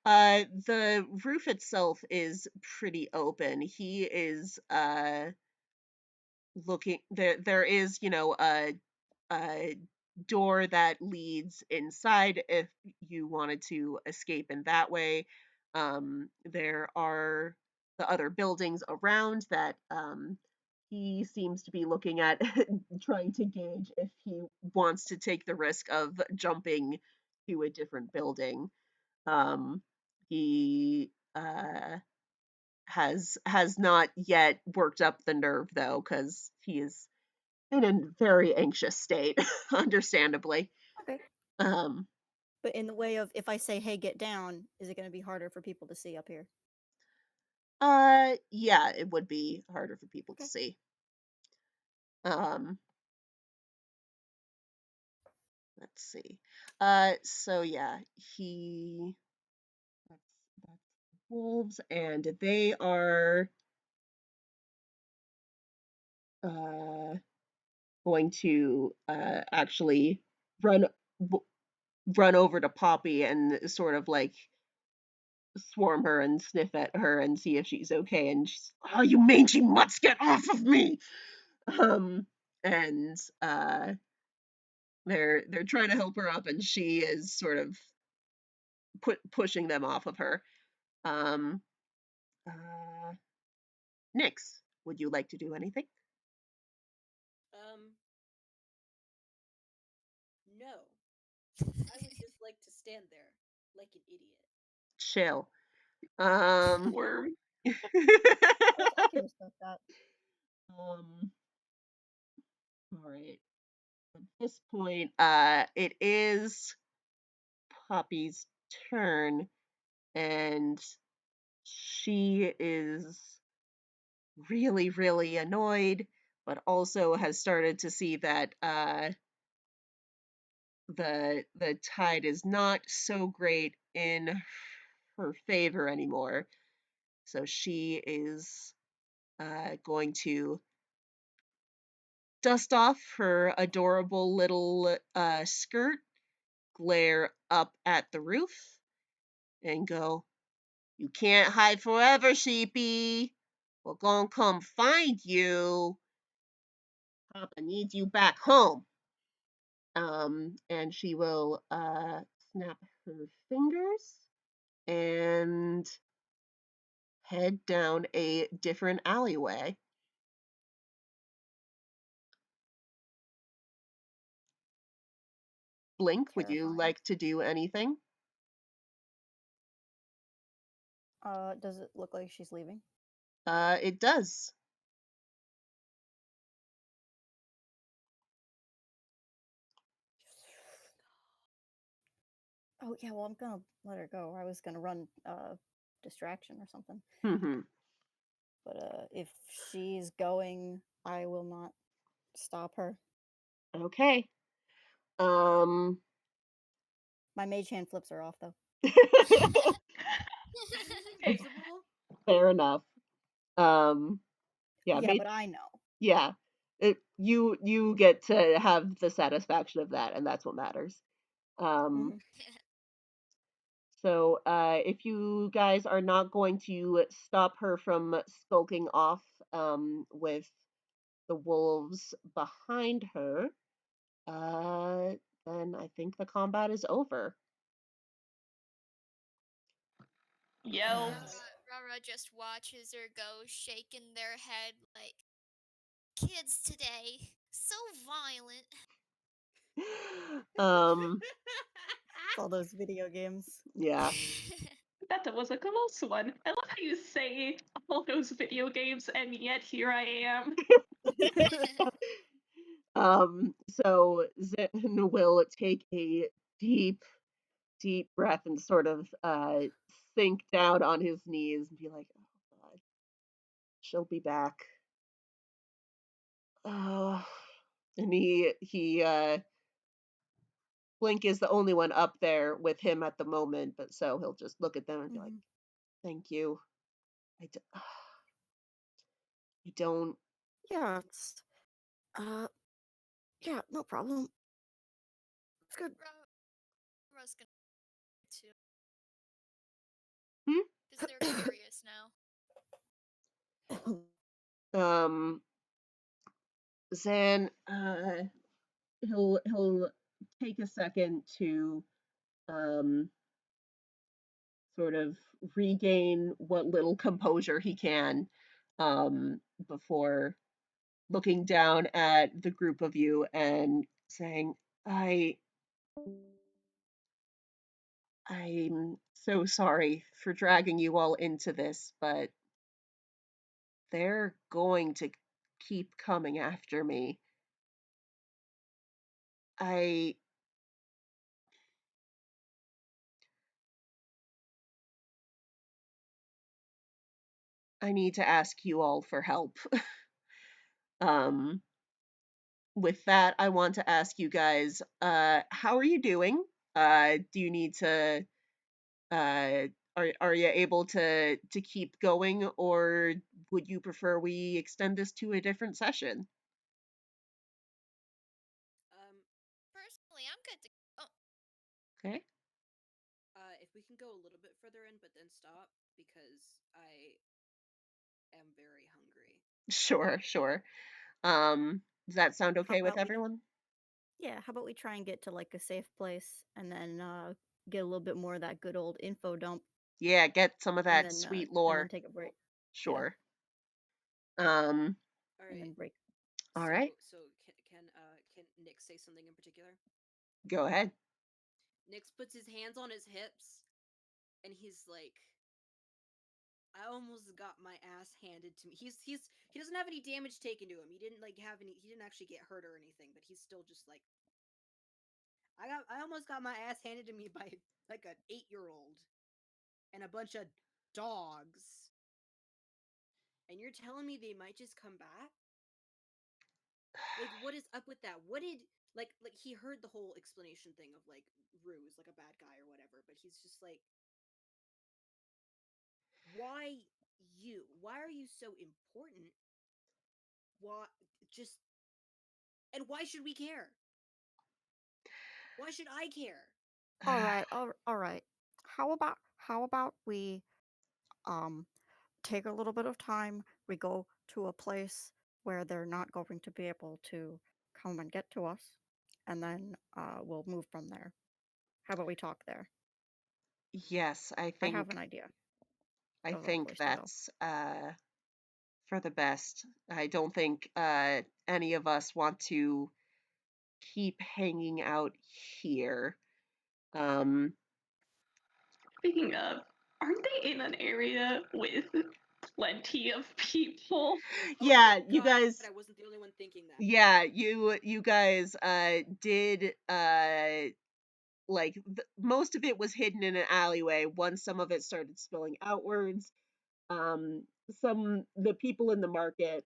the roof itself is pretty open. He is looking there. There is, you know, a door that leads inside if you wanted to escape in that way. There are the other buildings around that he seems to be looking at, trying to gauge if he wants to take the risk of jumping to a different building. He has not yet worked up the nerve though, because he is in a very anxious state, understandably. Okay. Um, But in the way of if I say, "Hey, get down," is it going to be harder for people to see up here? yeah, it would be harder for people to Okay. see. Um, let's see. So yeah, he that's wolves, and they are uh going to actually run w- run over to Poppy and sort of like swarm her and sniff at her and see if she's okay. And she's, oh, you mangy mutts, get off of me! Um, and they're trying to help her up, and she is sort of pushing them off of her. Um, uh, Nyx, would you like to do anything? Um, no. I would just like to stand there like an idiot. Chill. Um, Worm. I can respect that. um, all right. At this point, it is Poppy's turn, and she is really, really annoyed, but also has started to see that the tide is not so great in her favor anymore. So she is going to dust off her adorable little skirt glare up at the roof and go, "You can't hide forever, sheepy. We're gonna come find you. Papa needs you back home." And she will snap her fingers and head down a different alleyway. Blink, would you Terrifying. like to do anything? Does it look like she's leaving? It does. Oh yeah, well I'm gonna let her go. I was gonna run distraction or something. Hmm. But if she's going, I will not stop her. Okay. Um, My mage hand flips her off though. Invisible? fair enough. Um, yeah, Yeah, but I know. yeah. You get to have the satisfaction of that, and that's what matters. Um, Mhm. so if you guys are not going to stop her from skulking off with the wolves behind her, uh, then I think the combat is over. Yells. Rara just watches her go, shaking their head like, kids today, so violent. um, It's all those video games. yeah. That was a close one. I love how you say all those video games, and yet here I am. So Zen will take a deep, deep breath and sort of sink down on his knees and be like, "Oh God, she'll be back." Oh, and Blink is the only one up there with him at the moment, but so he'll just look at them and be like, Mhm. "Thank you. I don't." Yeah, it's yeah, no problem. It's good. Rara's gonna too, Hmm? because they're curious now. Um, Zan, he'll take a second to um sort of regain what little composure he can before looking down at the group of you and saying, I I'm so sorry for dragging you all into this, but they're going to keep coming after me. I I need to ask you all for help. um with that, I want to ask you guys, how are you doing? Do you need to uh are you able to keep going, or would you prefer we extend this to a different session? um, Personally, I'm good to go. Okay. if we can go a little bit further in, but then stop, because I am very hungry. Sure, sure. Does that sound How okay with about we everyone? Yeah, how about we try and get to like a safe place and then get a little bit more of that good old info dump Yeah, get some of and that then sweet and then lore. take a break. Yeah, Sure. Um, All and right. then break. all right. So can Nick say something in particular? Go ahead. Nick puts his hands on his hips, and he's like, I almost got my ass handed to me. He doesn't have any damage taken to him. He didn't like have any. He didn't actually get hurt or anything. But he's still just like, I almost got my ass handed to me by like an 8-year-old and a bunch of dogs. And you're telling me they might just come back? Like, what is up with that? What did like he heard the whole explanation thing of like Rue is like a bad guy or whatever, but he's just like, why you? Why are you so important? Why just and why should we care? Why should I care? All right, all right. How about we um take a little bit of time, we go to a place where they're not going to be able to come and get to us, and then we'll move from there. How about we talk there? Yes, I have an idea I of a think place to go. that's for the best. I don't think any of us want to keep hanging out here. Um, Speaking of, aren't they in an area with plenty of people? Oh, yeah, thank you God guys. I wasn't the only one thinking that. Yeah, you guys did like most of it was hidden in an alleyway. Once some of it started spilling outwards, um, some the people in the market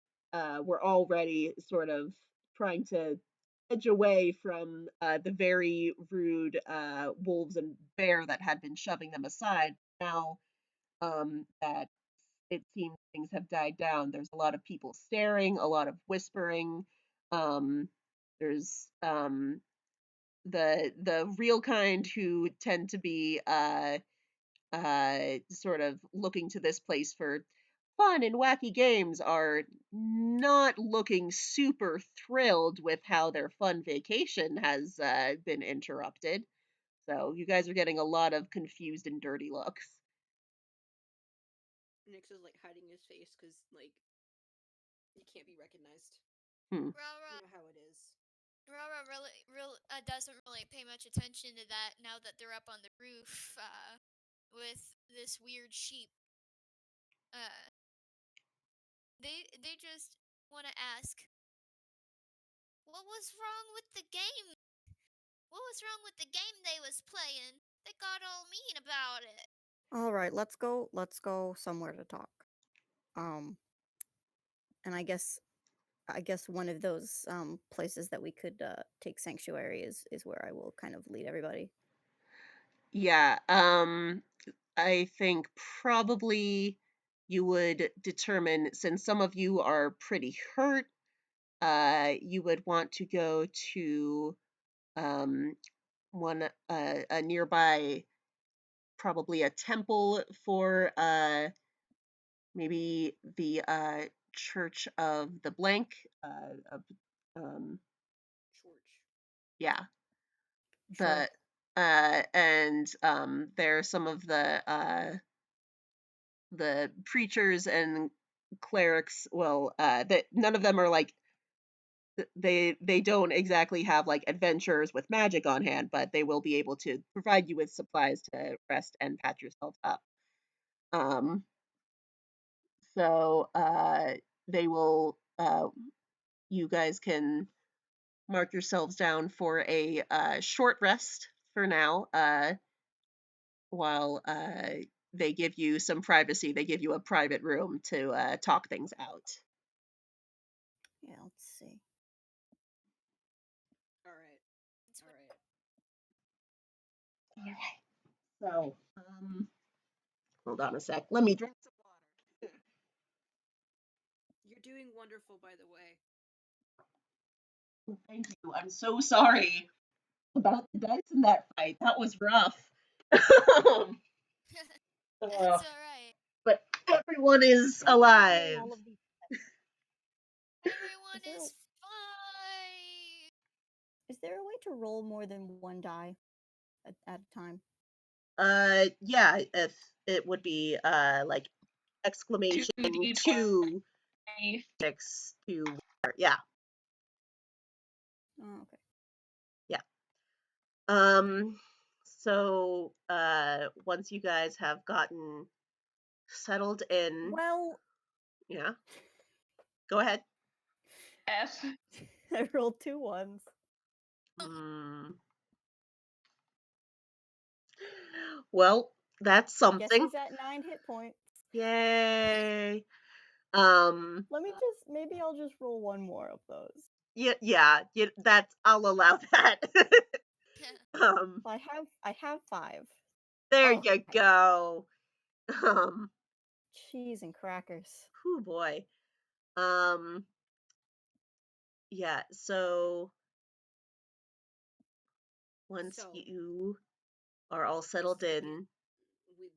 were already sort of trying to edge away from the very rude wolves and bear that had been shoving them aside. Now that it seems things have died down, there's a lot of people staring, a lot of whispering. Um, there's the real kind who tend to be sort of looking to this place for fun and wacky games are not looking super thrilled with how their fun vacation has been interrupted. So you guys are getting a lot of confused and dirty looks. Nyx is like hiding his face because like he can't be recognized. Hmm. You Rara, know how it is. Rara doesn't really pay much attention to that now that they're up on the roof with this weird sheep. Uh, they just want to ask, what was wrong with the game? What was wrong with the game they was playing? They got all mean about it. All right, let's go somewhere to talk. Um, and I guess one of those places that we could take sanctuary is where I will kind of lead everybody. Yeah, I think probably you would determine, since some of you are pretty hurt, you would want to go to um, one a nearby, probably a temple for maybe the Church of the Blank. Um, George. yeah, Sure. the and there are some of the preachers and clerics. Well, that none of them are like they don't exactly have like adventures with magic on hand, but they will be able to provide you with supplies to rest and patch yourself up. Um, so they will. You guys can mark yourselves down for a short rest for now, while they give you some privacy. They give you a private room to talk things out. Yeah, let's see. All right. That's All what right. So, hold on a sec. Let me drink some water. You're doing wonderful, by the way. Thank you. I'm so sorry about the dice in that fight. That was rough. That's Uh, alright. but everyone is Why did you roll alive. all of these? Everyone Is there is fine. is there a way to roll more than one die at a time? Yeah, if it would be like exclamation 2d20. 2 6 2. Yeah, Oh, okay. yeah. Um, so once you guys have gotten settled in, Well, yeah, go ahead. F. I rolled 2 1s. Mm, well, that's Guess something. who's at 9 hit points? Yay. Um, Maybe I'll just roll one more of those. yeah, that's I'll allow that. um, I have 5. there All you right. go. Um, Cheese and crackers. whew boy. Um, yeah, so once So, you are all settled in.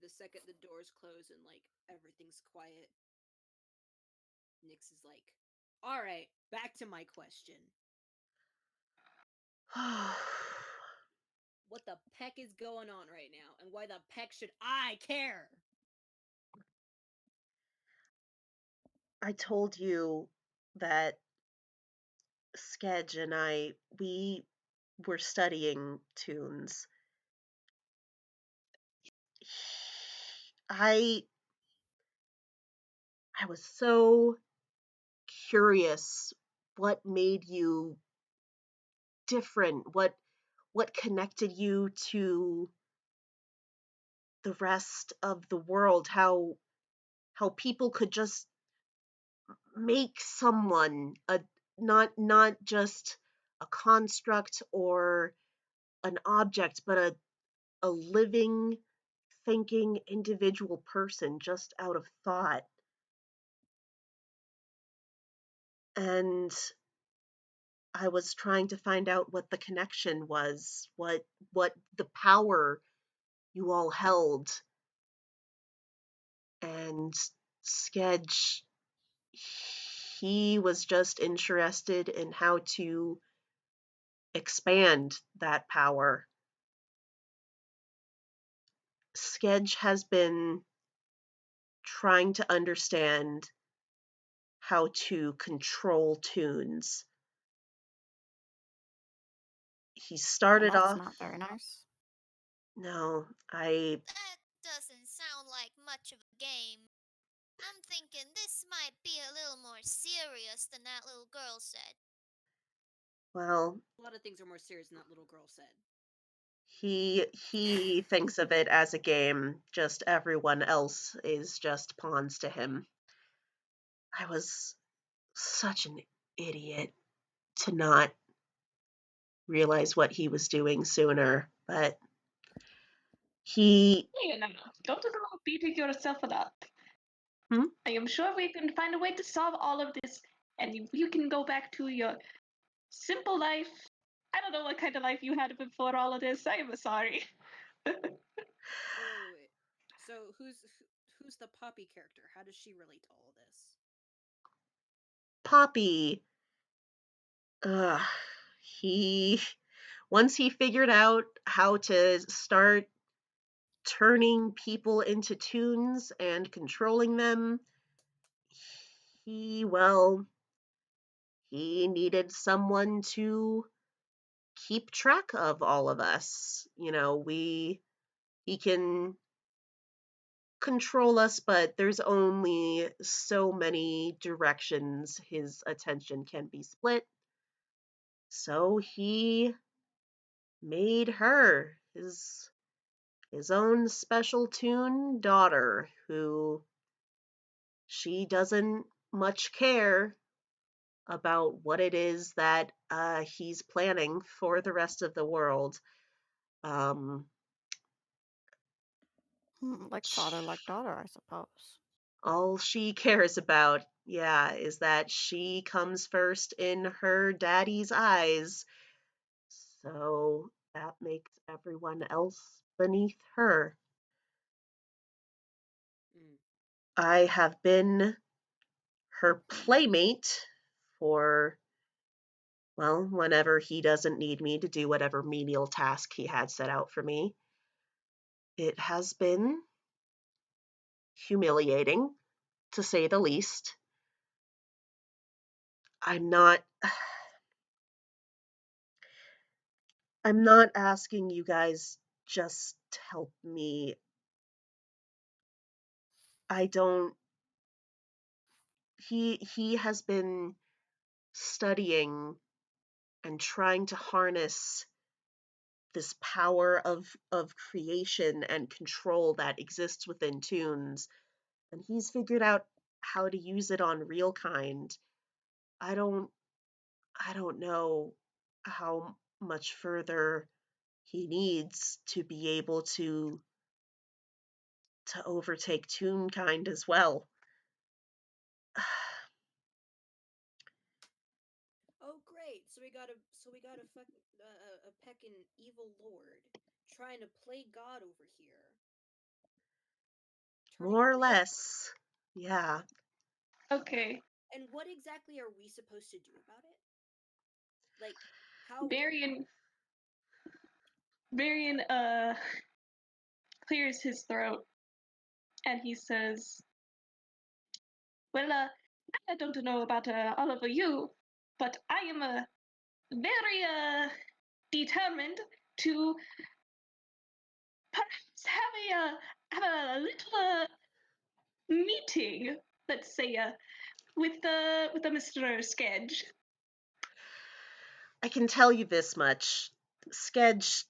The second the doors close and like everything's quiet, Nyx is like, "All right, back to my question. What the peck is going on right now, and why the peck should I care?" I told you that Sketch and we were studying tunes. I I was so curious what made you different, what connected you to the rest of the world, how people could just make someone a not just a construct or an object, but a living, thinking individual person just out of thought. And I was trying to find out what the connection was, what the power you all held. And Skedge, he was just interested in how to expand that power. Skedge has been trying to understand how to control tunes. He Well, started that's off, not very nice. no, I, That doesn't sound like much of a game. I'm thinking this might be a little more serious than that little girl said. well, A lot of things are more serious than that little girl said. he thinks of it as a game, just everyone else is just pawns to him. I was such an idiot to not realize what he was doing sooner, but he, You know, don't go beating yourself up. hmm? I am sure we can find a way to solve all of this, and you can go back to your simple life. I don't know what kind of life you had before all of this. I am sorry. Wait. So who's the Poppy character? How does she relate to all of this? Poppy, uh, he, once he figured out how to start turning people into tunes and controlling them, he, well, he needed someone to keep track of all of us. He can control us, but there's only so many directions his attention can be split. So he made her his own special tune daughter, who she doesn't much care about what it is that he's planning for the rest of the world. Um, Like father, like daughter, I suppose. all she cares about, yeah, is that she comes first in her daddy's eyes. So that makes everyone else beneath her. Mm. I have been her playmate for, well, whenever he doesn't need me to do whatever menial task he had set out for me. It has been humiliating, to say the least. I'm not I'm not asking you guys just to help me. I don't he has been studying and trying to harness this power of creation and control that exists within tunes, and he's figured out how to use it on real kind. I don't i don't know how much further he needs to be able to overtake Toonkind as well. Oh, great! So we got a peckin' evil lord trying to play God over here. Turning More or real. less. Yeah. Okay. And what exactly are we supposed to do about it? Like, how? Varian clears his throat and he says, "Well, I don't know about all of you, but I am very determined to perhaps have a little meeting, let's say, with the Mr. Sketch." I can tell you this much. Skedge,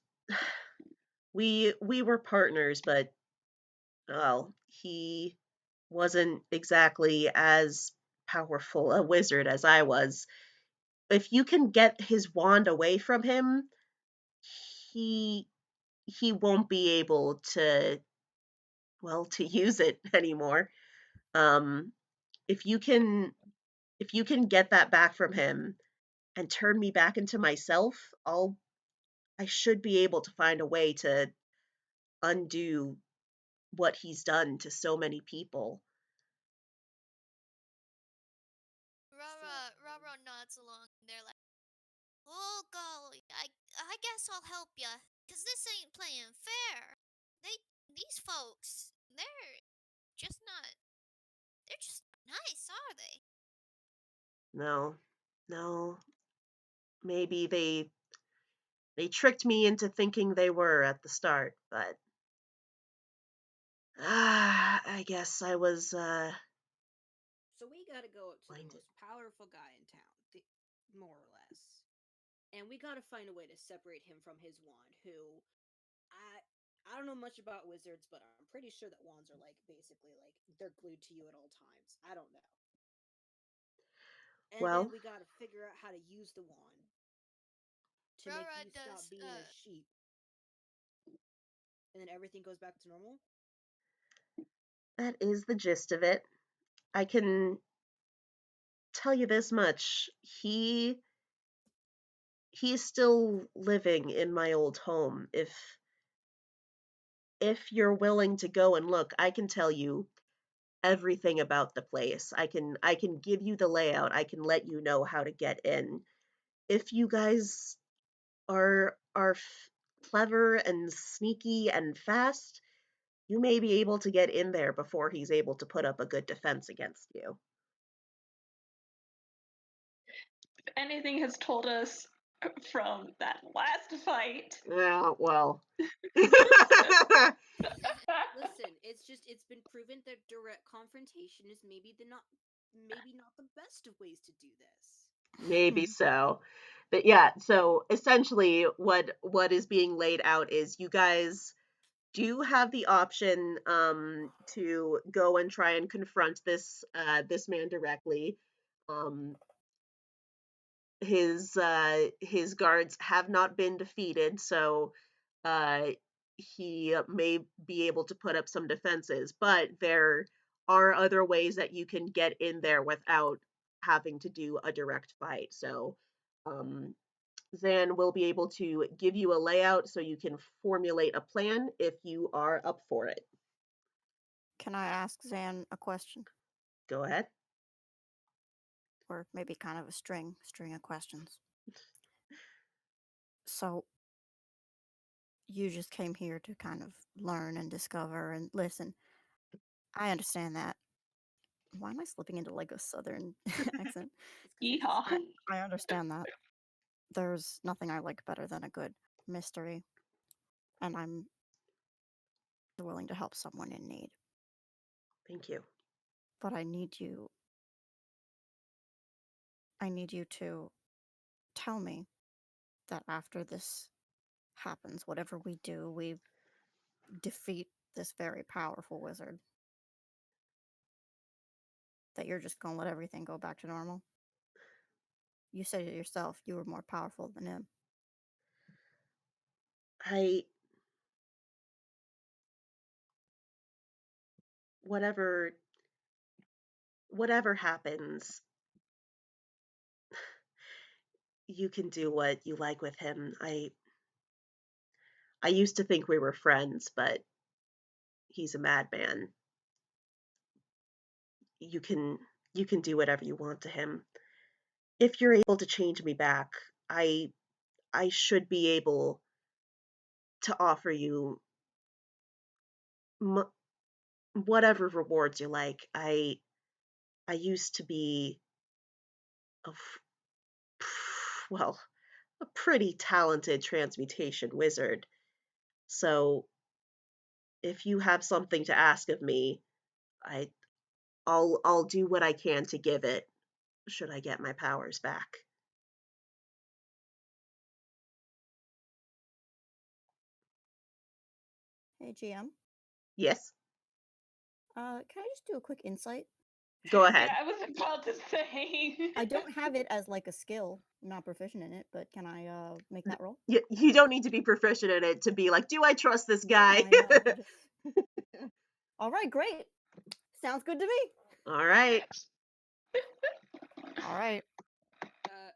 we were partners, but well, he wasn't exactly as powerful a wizard as I was. If you can get his wand away from him, he he won't be able to, well, to use it anymore. Um, if you can if you can get that back from him and turn me back into myself, I should be able to find a way to undo what he's done to so many people. So, Rara nods along. And they're like, "Oh golly, I guess I'll help ya, 'cause this ain't playing fair. These folks, just not, they're just not nice, are they?" No, no, maybe they tricked me into thinking they were at the start, but I guess I was so we gotta go up to the blinded. most powerful guy in town, more or less, and we gotta find a way to separate him from his wand. Who I I don't know much about wizards, but I'm pretty sure that wands are like basically like they're glued to you at all times. I don't know. And then Well, we gotta figure out how to use the wand to make Rara you stop does, being a sheep, and then everything goes back to normal. that is the gist of it. I can tell you this much. He's still living in my old home. If you're willing to go and look, I can tell you everything about the place. I can give you the layout. I can let you know how to get in. If you guys are clever and sneaky and fast, you may be able to get in there before he's able to put up a good defense against you. If anything has told us from that last fight, Yeah, well. Listen, it's been proven that direct confrontation is maybe not the best of ways to do this. Maybe so. But yeah, so essentially what is being laid out is you guys do have the option to go and try and confront this man directly. Um his guards have not been defeated, so uh he may be able to put up some defenses, but there are other ways that you can get in there without having to do a direct fight. So um Zan will be able to give you a layout so you can formulate a plan if you are up for it. Can I ask Zan a question? Go ahead. Or maybe kind of a string of questions. So you just came here to kind of learn and discover and listen. I understand that. Why am I slipping into like a southern accent? It's because it's yeehaw. December. I understand that. There's nothing I like better than a good mystery, and I'm willing to help someone in need. Thank you. But I need you to tell me that after this happens, whatever we do, we defeat this very powerful wizard, that you're just gonna let everything go back to normal. You said it yourself, you were more powerful than him. I whatever whatever happens, you can do what you like with him. I used to think we were friends, but he's a madman. You can do whatever you want to him. If you're able to change me back, I I should be able to offer you m- whatever rewards you like. I used to be a well, a pretty talented transmutation wizard. So if you have something to ask of me, I I'll do what I can to give it should I get my powers back. Hey, GM. Yes, Can I just do a quick insight? go Yeah, ahead. I was about to say. I don't have it as like a skill. I'm not proficient in it, but can I make that roll? You don't need to be proficient in it to be like, do I trust this guy? I know. I'm just. All right, great. Sounds good to me. All right. All right.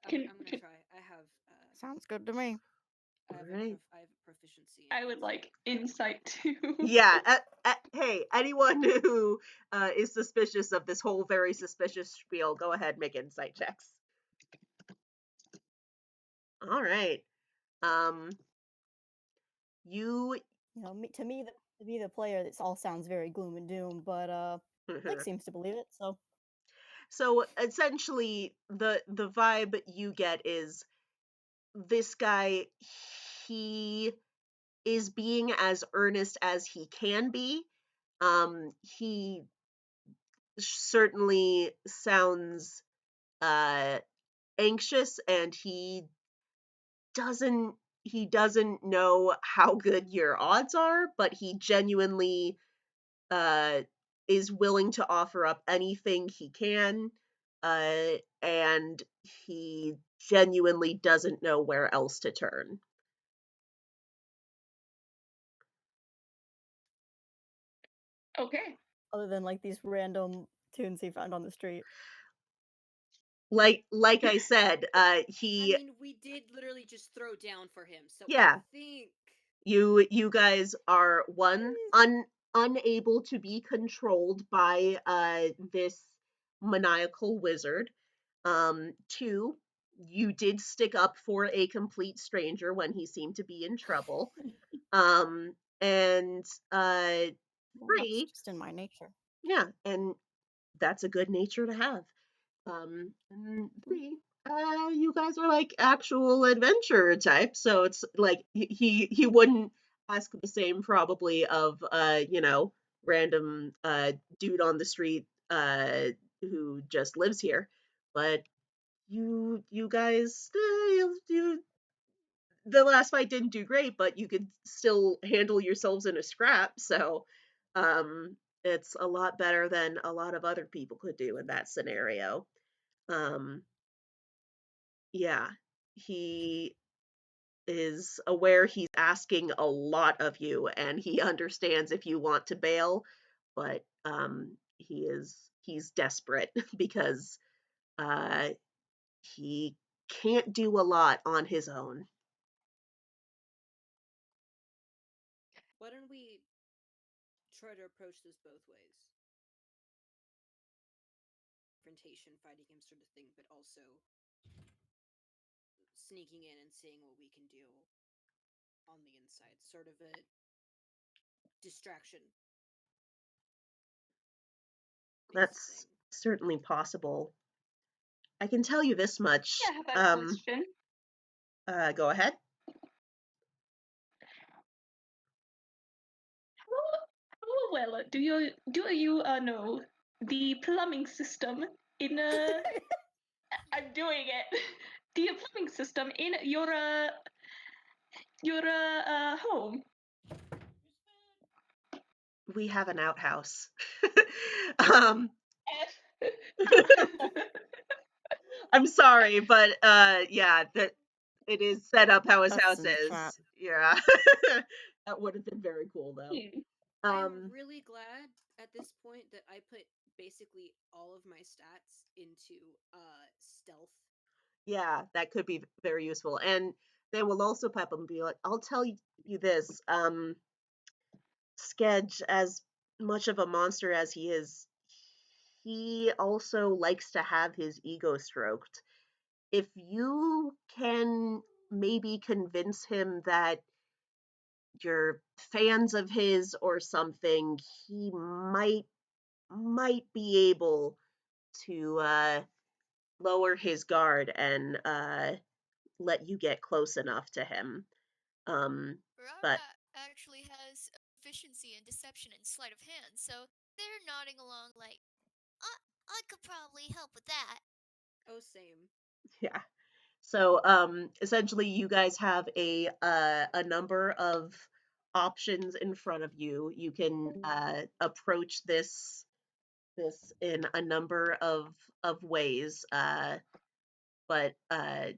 Can, I'm gonna can try. Sounds good to me. I have All right. I have proficiency in I would like insight too. Yeah. Hey, anyone who is suspicious of this whole very suspicious spiel, go ahead, make insight checks. All right. Um, you. You know, to me, the player, this all sounds very gloom and doom, but Blake seems to believe it. So So essentially, the vibe you get is this guy. He is being as earnest as he can be. He certainly sounds uh anxious, and doesn't he doesn't know how good your odds are, but he genuinely uh is willing to offer up anything he can, and he genuinely doesn't know where else to turn. Okay. other than like these random tunes he found on the street. Like I said, I he mean, we did literally just throw down for him, so I yeah, think you guys are unable to be controlled by this maniacal wizard. Two, you did stick up for a complete stranger when he seemed to be in trouble. And Well, that's three, just in my nature. yeah, and that's a good nature to have. And three, you guys are like actual adventurer types, so it's like he wouldn't ask the same probably of random dude on the street who just lives here, but you guys you the last fight didn't do great, but you could still handle yourselves in a scrap, so um it's a lot better than a lot of other people could do in that scenario. um yeah, he is aware he's asking a lot of you, and he understands if you want to bail, but he's desperate because uh he can't do a lot on his own. why don't we try to approach this both ways? Confrontation, fighting him, sort of thing, but also sneaking in and seeing what we can do on the inside, sort of a distraction based That's thing. certainly possible. I can tell you this Yeah, much. I have a question. Go ahead. How well do you know the plumbing system in I'm doing it. The plumbing system in your home? We have an outhouse. um I'm sorry, but yeah, that it is set up how his That's house in the chat. is. Yeah. That would have been very cool though. Hmm. I'm Um really glad at this point that I put basically all of my stats into stealth. yeah, that could be very useful. And they will also pep him and be like, I'll tell you this, Sketch, as much of a monster as he is, he also likes to have his ego stroked. If you can maybe convince him that you're fans of his or something, he might be able to lower his guard and let you get close enough to him. But Rara actually has efficiency and deception and sleight of hand, so they're nodding along like, I could probably help with that. Oh, same. yeah. So essentially, you guys have a number of options in front of you. You can approach this in a number of ways. But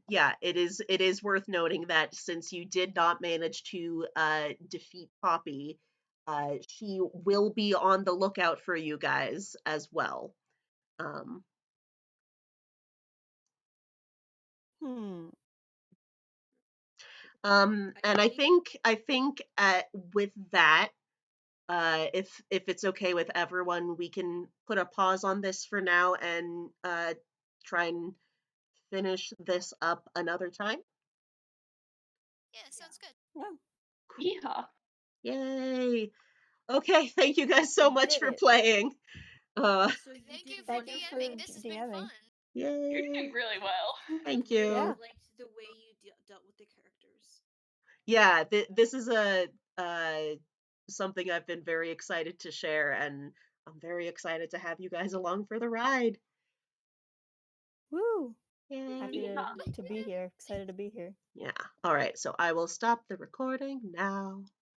yeah, it is worth noting that since you did not manage to defeat Poppy, she will be on the lookout for you guys as well. Um, Hmm. I and I think think with that, if it's okay with everyone, we can put a pause on this for now and try and finish this up another time. Yeah, sounds good. Yeah, Yeehaw. Yay! Okay, thank you guys so we much did for it. playing. also you Thank did you for Thank you for DMing. wonderful. This has been DMing. fun. You're doing Yay! really well. I Thank really Yeah. you. liked the way you dealt with the characters. Yeah, this is a uh, something I've been very excited to share, and I'm very excited to have you guys along for the ride. Woo! Happy Yay! Yeehaw. to be here. Excited to be here. Yeah. All right. So I will stop the recording now.